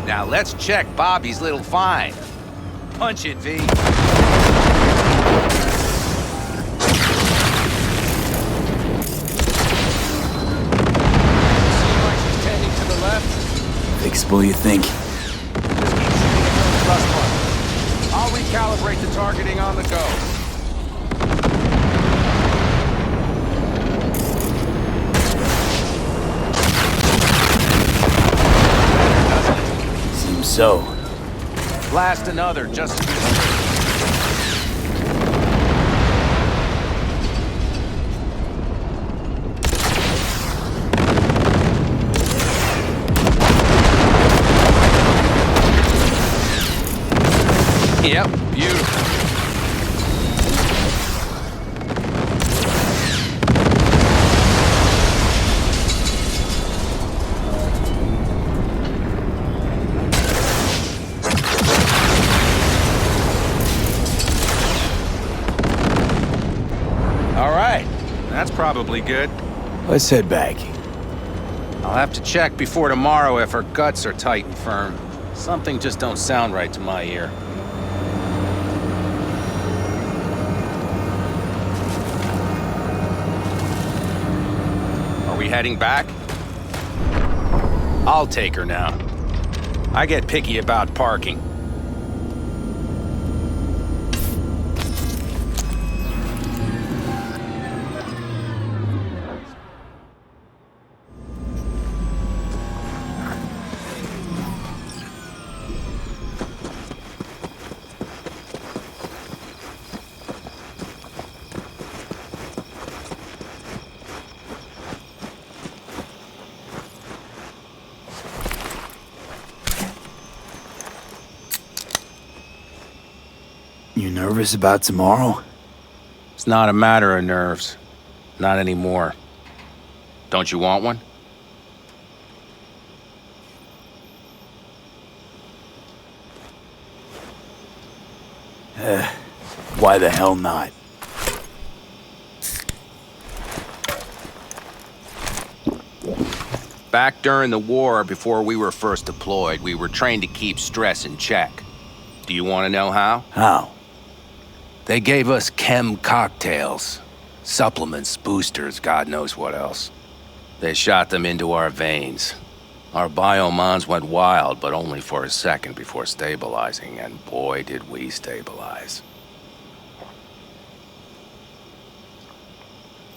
Now let's check Bobby's little find. Punch it, V. Seems like she's tending to the left. Fixable, you think? I'll recalibrate the targeting on the go. Seems so. Blast another, just to be safe. Yep, beautiful. All right, that's probably good. Let's head back. I'll have to check before tomorrow if her guts are tight and firm. Something just don't sound right to my ear. Are we heading back? I'll take her now. I get picky about parking. You nervous about tomorrow? It's not a matter of nerves. Not anymore. Don't you want one? Why the hell not? Back during the war, before we were first deployed, we were trained to keep stress in check. Do you want to know how? How? They gave us chem cocktails. Supplements, boosters, God knows what else. They shot them into our veins. Our biomons went wild, but only for a second before stabilizing, and boy did we stabilize.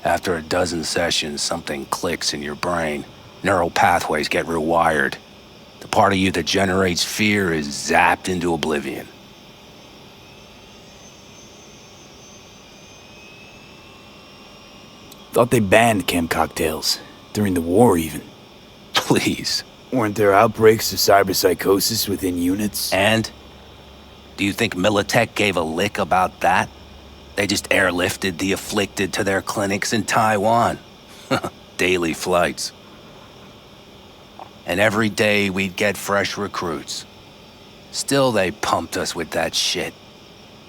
After a dozen sessions, something clicks in your brain. Neural pathways get rewired. The part of you that generates fear is zapped into oblivion. Thought they banned chem cocktails. During the war, even. Please. Weren't there outbreaks of cyberpsychosis within units? And? Do you think Militech gave a lick about that? They just airlifted the afflicted to their clinics in Taiwan. Daily flights. And every day we'd get fresh recruits. Still they pumped us with that shit.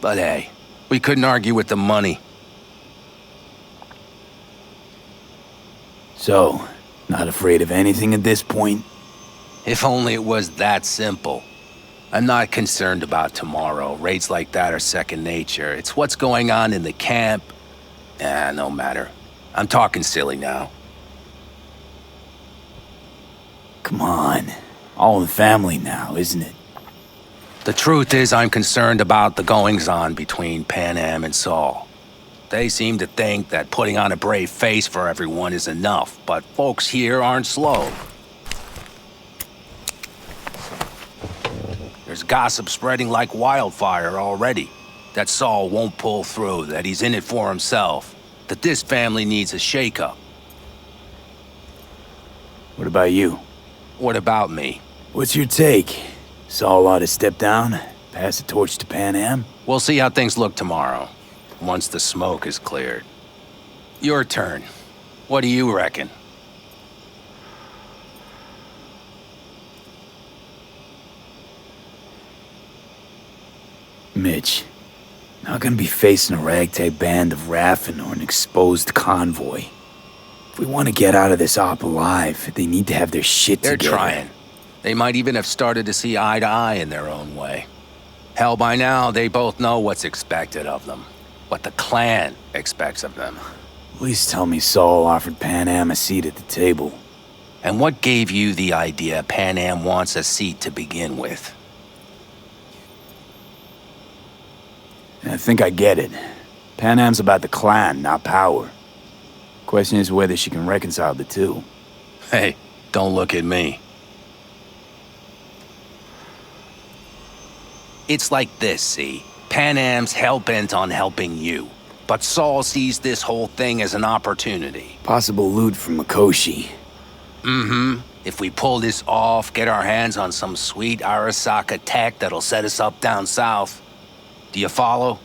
But hey, we couldn't argue with the money. So, not afraid of anything at this point? If only it was that simple. I'm not concerned about tomorrow. Raids like that are second nature. It's what's going on in the camp. No matter. I'm talking silly now. Come on. All in the family now, isn't it? The truth is I'm concerned about the goings-on between Panam and Saul. They seem to think that putting on a brave face for everyone is enough, but folks here aren't slow. There's gossip spreading like wildfire already. That Saul won't pull through, that he's in it for himself, that this family needs a shake-up. What about you? What about me? What's your take? Saul ought to step down, pass the torch to Panam? We'll see how things look tomorrow, once the smoke is cleared. Your turn. What do you reckon? Mitch, not gonna be facing a ragtag band of Raffin or an exposed convoy. If we want to get out of this op alive, they need to have their shit together. They're trying. They might even have started to see eye to eye in their own way. Hell, by now, they both know what's expected of them. What the clan expects of them. Please tell me Saul offered Panam a seat at the table. And what gave you the idea Panam wants a seat to begin with? I think I get it. Panam's about the clan, not power. Question is whether she can reconcile the two. Hey, don't look at me. It's like this, see? Panam's hell-bent on helping you. But Saul sees this whole thing as an opportunity. Possible loot from Mikoshi. Mm-hmm. If we pull this off, get our hands on some sweet Arasaka tech that'll set us up down south. Do you follow?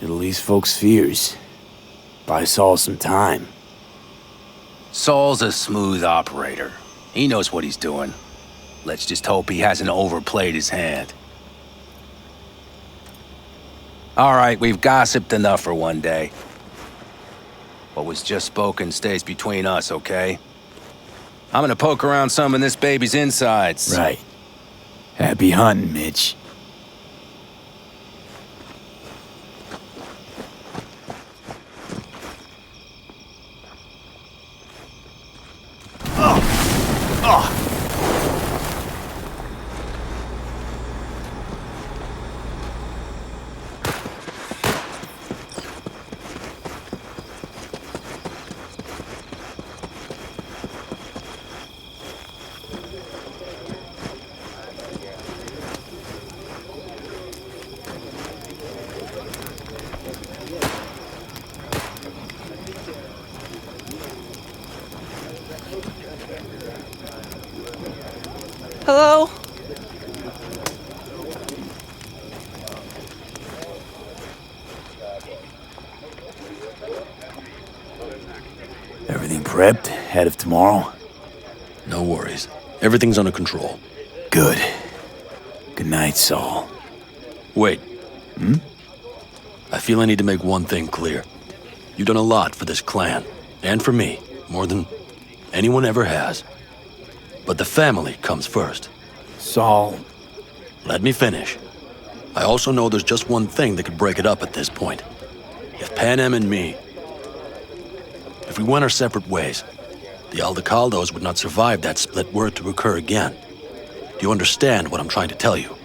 It'll ease folks' fears. Buy Saul some time. Saul's a smooth operator. He knows what he's doing. Let's just hope he hasn't overplayed his hand. All right, we've gossiped enough for one day. What was just spoken stays between us, okay? I'm gonna poke around some of this baby's insides. Right. Happy hunting, Mitch. Hello? Everything prepped? Ahead of tomorrow? No worries. Everything's under control. Good. Good night, Saul. Wait. I feel I need to make one thing clear. You've done a lot for this clan, and for me, more than anyone ever has. But the family comes first. Saul. Let me finish. I also know there's just one thing that could break it up at this point. If Panam and me... If we went our separate ways, the Aldecaldos would not survive that split were it to occur again. Do you understand what I'm trying to tell you?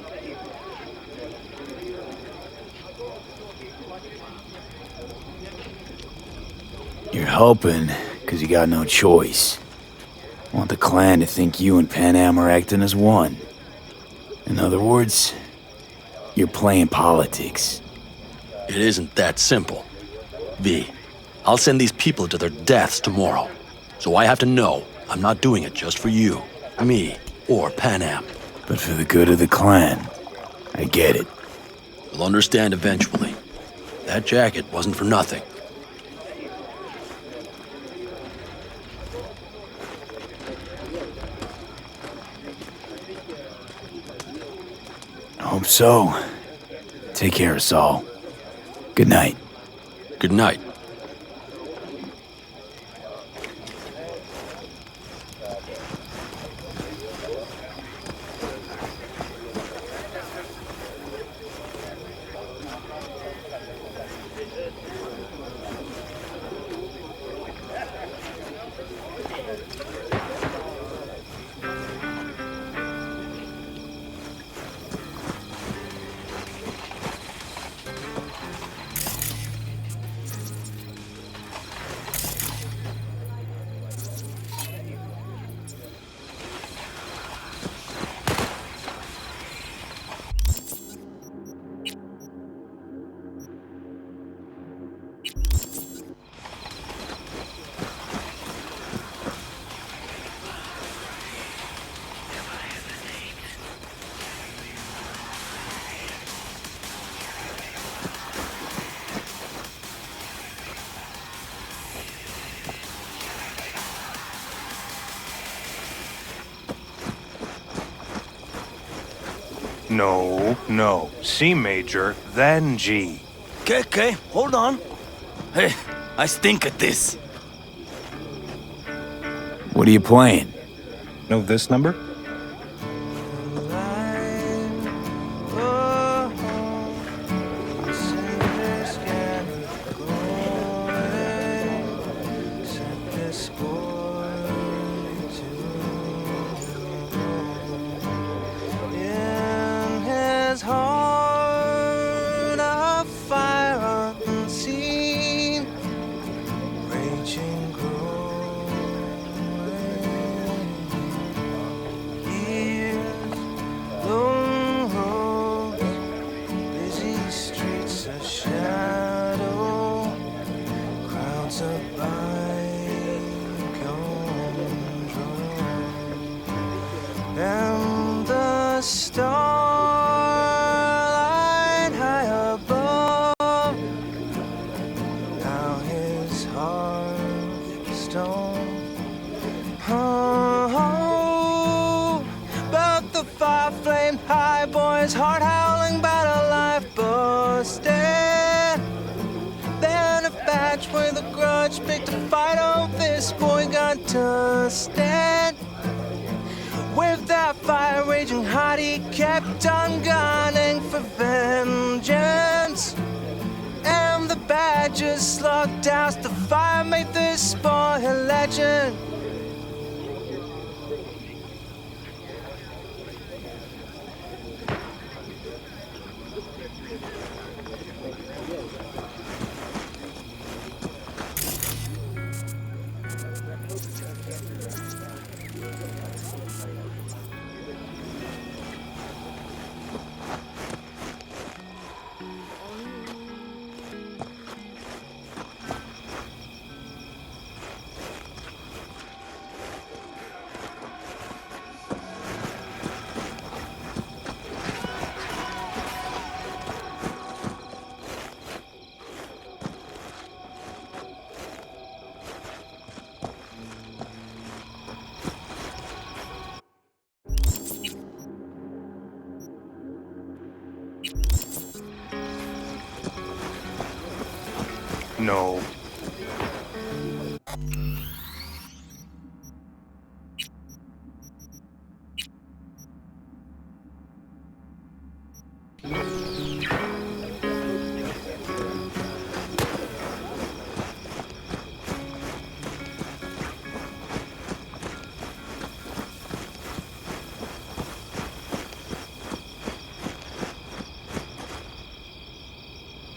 You're helping, because you got no choice. Want the clan to think you and Panam are acting as one. In other words, you're playing politics. It isn't that simple. V, I'll send these people to their deaths tomorrow. So I have to know I'm not doing it just for you, me, or Panam. But for the good of the clan. I get it. You'll understand eventually. That jacket wasn't for nothing. I hope so. Take care, Saul. Good night. Good night. No. C major, then G. Okay, hold on. Hey, I stink at this. What are you playing? Know this number? And the starlight high above, now his hearthstone. Oh, but the fire flamed high, boys, heart howling, battle life busted. Then a batch with a grudge picked a fight. Oh, this boy got to stand. With that fire raging hot, he kept on gunning for vengeance. And the badgers slugged out the fire, made this boy a legend. No.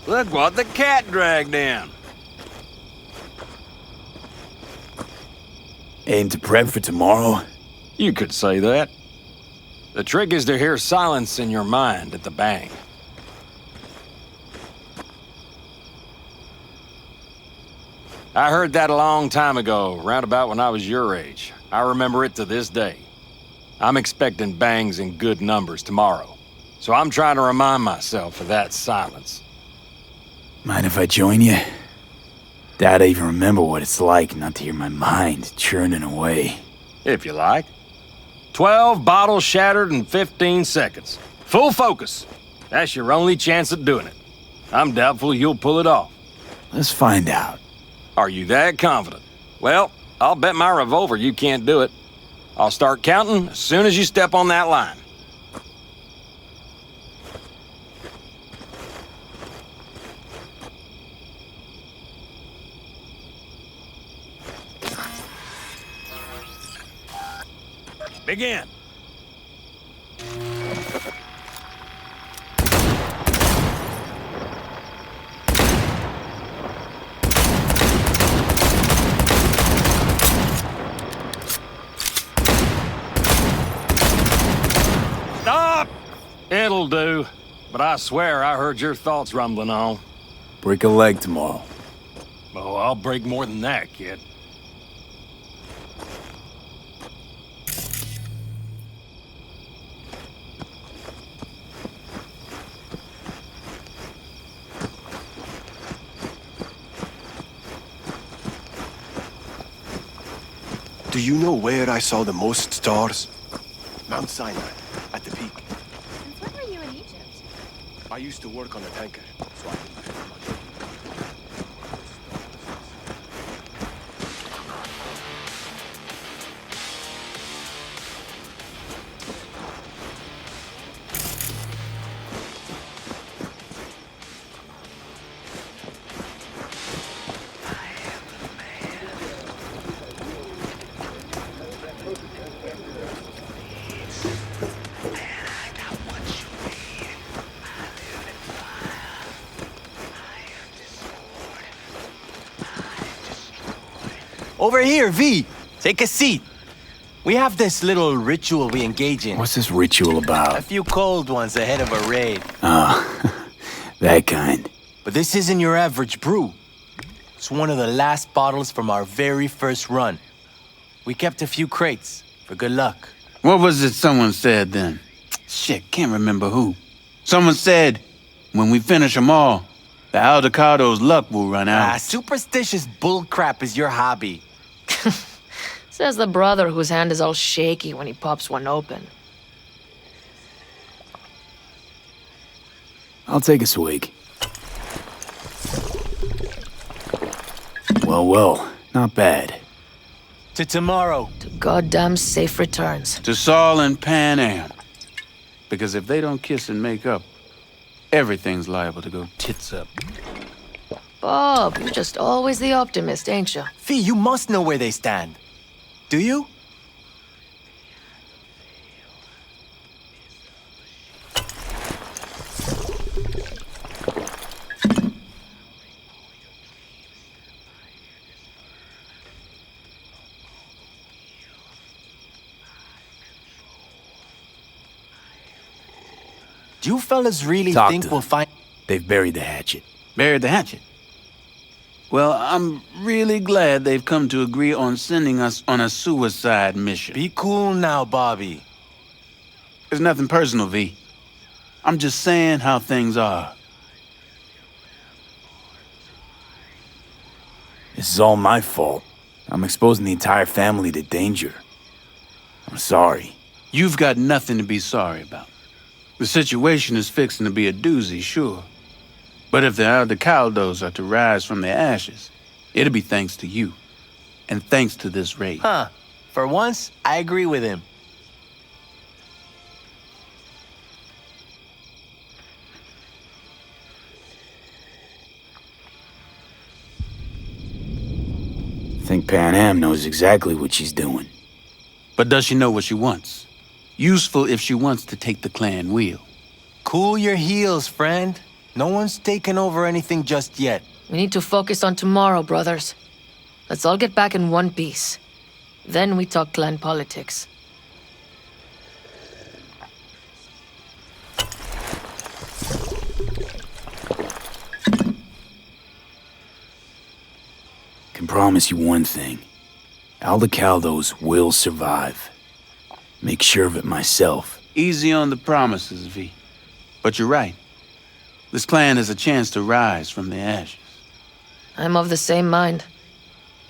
Look what the cat dragged in. Aim to prep for tomorrow? You could say that. The trick is to hear silence in your mind at the bang. I heard that a long time ago, round about when I was your age. I remember it to this day. I'm expecting bangs in good numbers tomorrow, so I'm trying to remind myself of that silence. Mind if I join you? Doubt I even remember what it's like not to hear my mind churning away. If you like. 12 bottles shattered in 15 seconds. Full focus. That's your only chance at doing it. I'm doubtful you'll pull it off. Let's find out. Are you that confident? Well, I'll bet my revolver you can't do it. I'll start counting as soon as you step on that line. Begin. Stop! It'll do. But I swear I heard your thoughts rumbling on. Break a leg tomorrow. Oh, I'll break more than that, kid. Do you know where I saw the most stars? Mount Sinai, at the peak. Since when were you in Egypt? I used to work on a tanker, so I can pretty much. Over here, V. Take a seat. We have this little ritual we engage in. What's this ritual about? A few cold ones ahead of a raid. Oh, that kind. But this isn't your average brew. It's one of the last bottles from our very first run. We kept a few crates for good luck. What was it someone said then? Shit, can't remember who. Someone said, when we finish them all, the Aldecado's luck will run out. Superstitious bullcrap is your hobby. Says the brother whose hand is all shaky when he pops one open. I'll take a swig. Well, not bad. To tomorrow. To goddamn safe returns. To Saul and Panam. Because if they don't kiss and make up, everything's liable to go tits up. Bob, you're just always the optimist, ain't you? Fee, you must know where they stand. Do you? Do you fellas really think we'll find... They've buried the hatchet. Buried the hatchet? Well, I'm really glad they've come to agree on sending us on a suicide mission. Be cool now, Bobby. There's nothing personal, V. I'm just saying how things are. This is all my fault. I'm exposing the entire family to danger. I'm sorry. You've got nothing to be sorry about. The situation is fixing to be a doozy, sure. But if the Aldecaldos are to rise from their ashes, it'll be thanks to you. And thanks to this raid. Huh. For once, I agree with him. I think Panam knows exactly what she's doing. But does she know what she wants? Useful if she wants to take the clan wheel. Cool your heels, friend. No one's taken over anything just yet. We need to focus on tomorrow, brothers. Let's all get back in one piece. Then we talk clan politics. Can promise you one thing. Aldecaldos will survive. Make sure of it myself. Easy on the promises, V. But you're right. This clan has a chance to rise from the ashes. I'm of the same mind.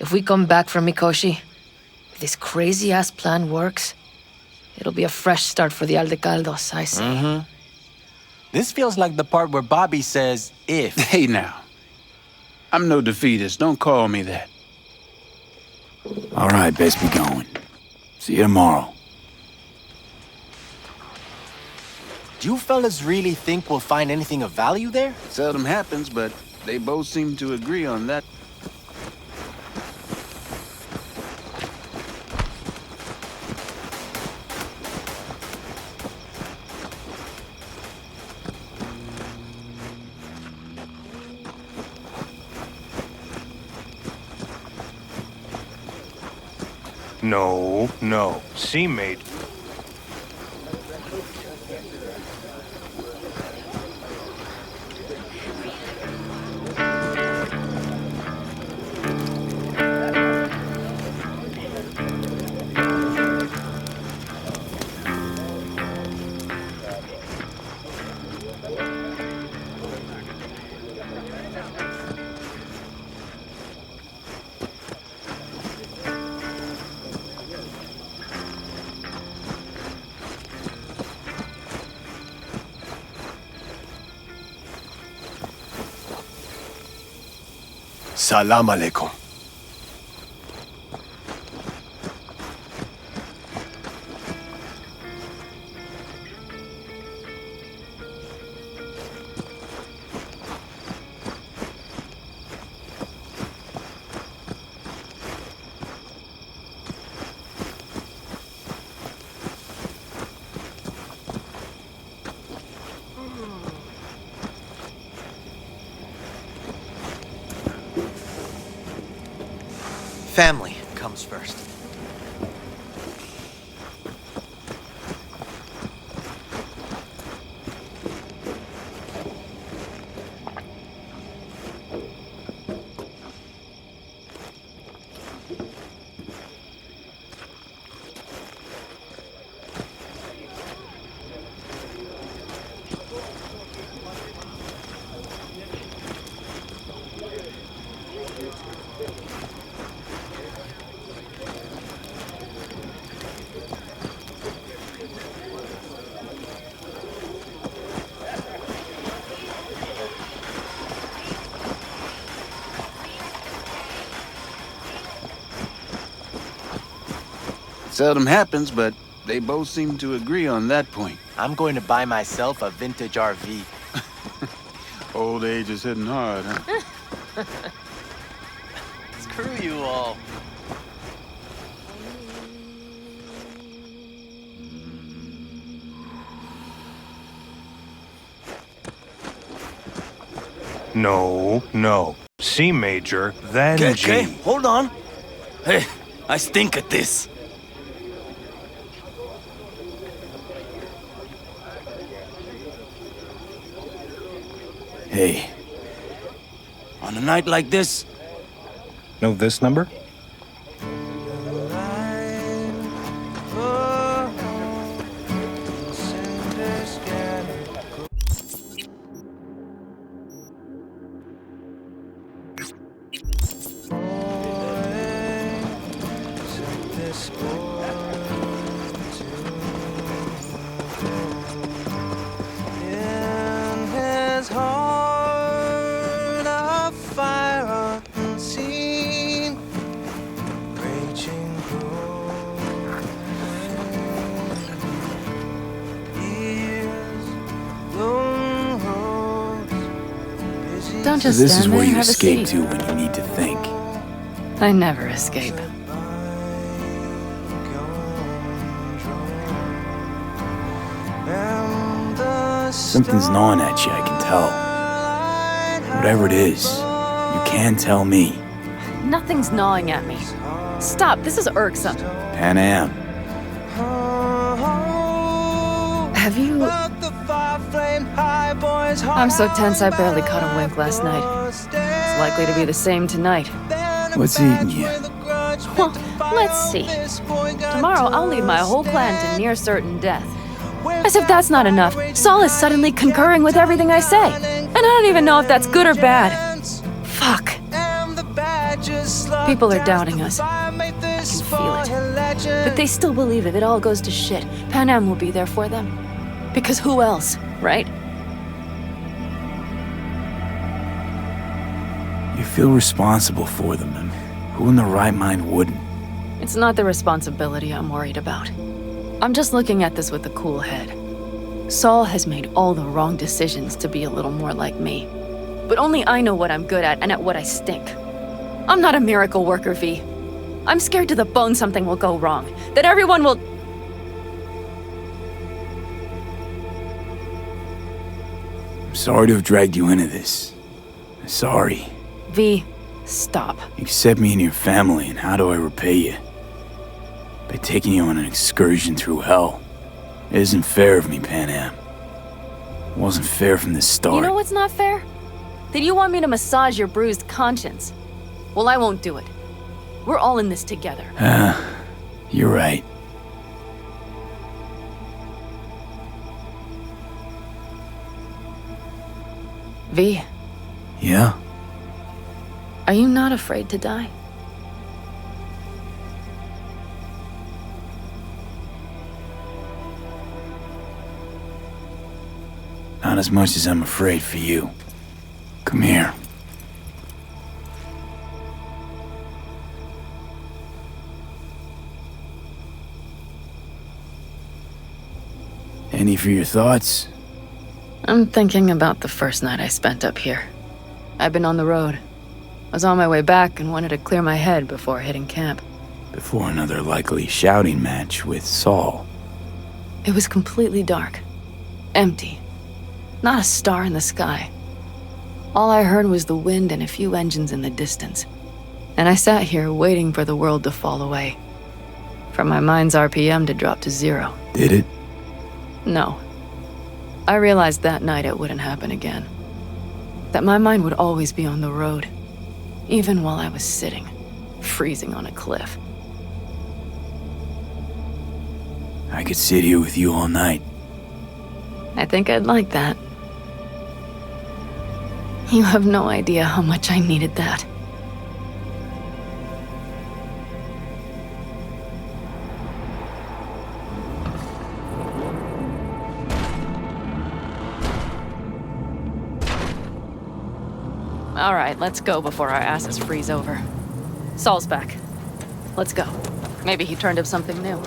If we come back from Mikoshi, if this crazy-ass plan works, it'll be a fresh start for the Aldecaldos, I say. This feels like the part where Bobby says, if. Hey now. I'm no defeatist, don't call me that. All right, best be going. See you tomorrow. Do you fellas really think we'll find anything of value there? Seldom happens, but they both seem to agree on that. No. C Major. Salam alaikum. Family comes first. Seldom happens, but they both seem to agree on that point. I'm going to buy myself a vintage RV. Old age is hitting hard, huh? Screw you all. No. C Major, then G. Okay, hold on. Hey, I stink at this. Hey. On a night like this... Know this number? Don't So just this stand is where there, you have a escape seat. to when you need to think. I never escape. Something's gnawing at you, I can tell. Whatever it is, you can tell me. Nothing's gnawing at me. Stop, this is irksome. Panam. Have you... I'm so tense I barely caught a wink last night. It's likely to be the same tonight. What's eating you? Well, let's see. Tomorrow I'll lead my whole clan to near certain death. As if that's not enough, Saul is suddenly concurring with everything I say. And I don't even know if that's good or bad. Fuck. People are doubting us. I can feel it. But they still believe if it all goes to shit, Panam will be there for them. Because who else, right? You feel responsible for them, and who in their right mind wouldn't? It's not the responsibility I'm worried about. I'm just looking at this with a cool head. Saul has made all the wrong decisions to be a little more like me. But only I know what I'm good at and at what I stink. I'm not a miracle worker, V. I'm scared to the bone something will go wrong. That everyone will... I'm sorry to have dragged you into this. Sorry. V, stop. You accept me into your family, and how do I repay you? By taking you on an excursion through hell. It isn't fair of me, Panam. It wasn't fair from the start. You know what's not fair? That you want me to massage your bruised conscience. Well, I won't do it. We're all in this together. You're right. V. Yeah? Are you not afraid to die? Not as much as I'm afraid for you. Come here. Any for your thoughts? I'm thinking about the first night I spent up here. I've been on the road. I was on my way back and wanted to clear my head before hitting camp. Before another likely shouting match with Saul. It was completely dark. Empty. Not a star in the sky. All I heard was the wind and a few engines in the distance. And I sat here waiting for the world to fall away. For my mind's RPM to drop to 0. Did it? No. I realized that night it wouldn't happen again. That my mind would always be on the road. Even while I was sitting, freezing on a cliff. I could sit here with you all night. I think I'd like that. You have no idea how much I needed that. All right, let's go before our asses freeze over. Saul's back. Let's go. Maybe he turned up something new.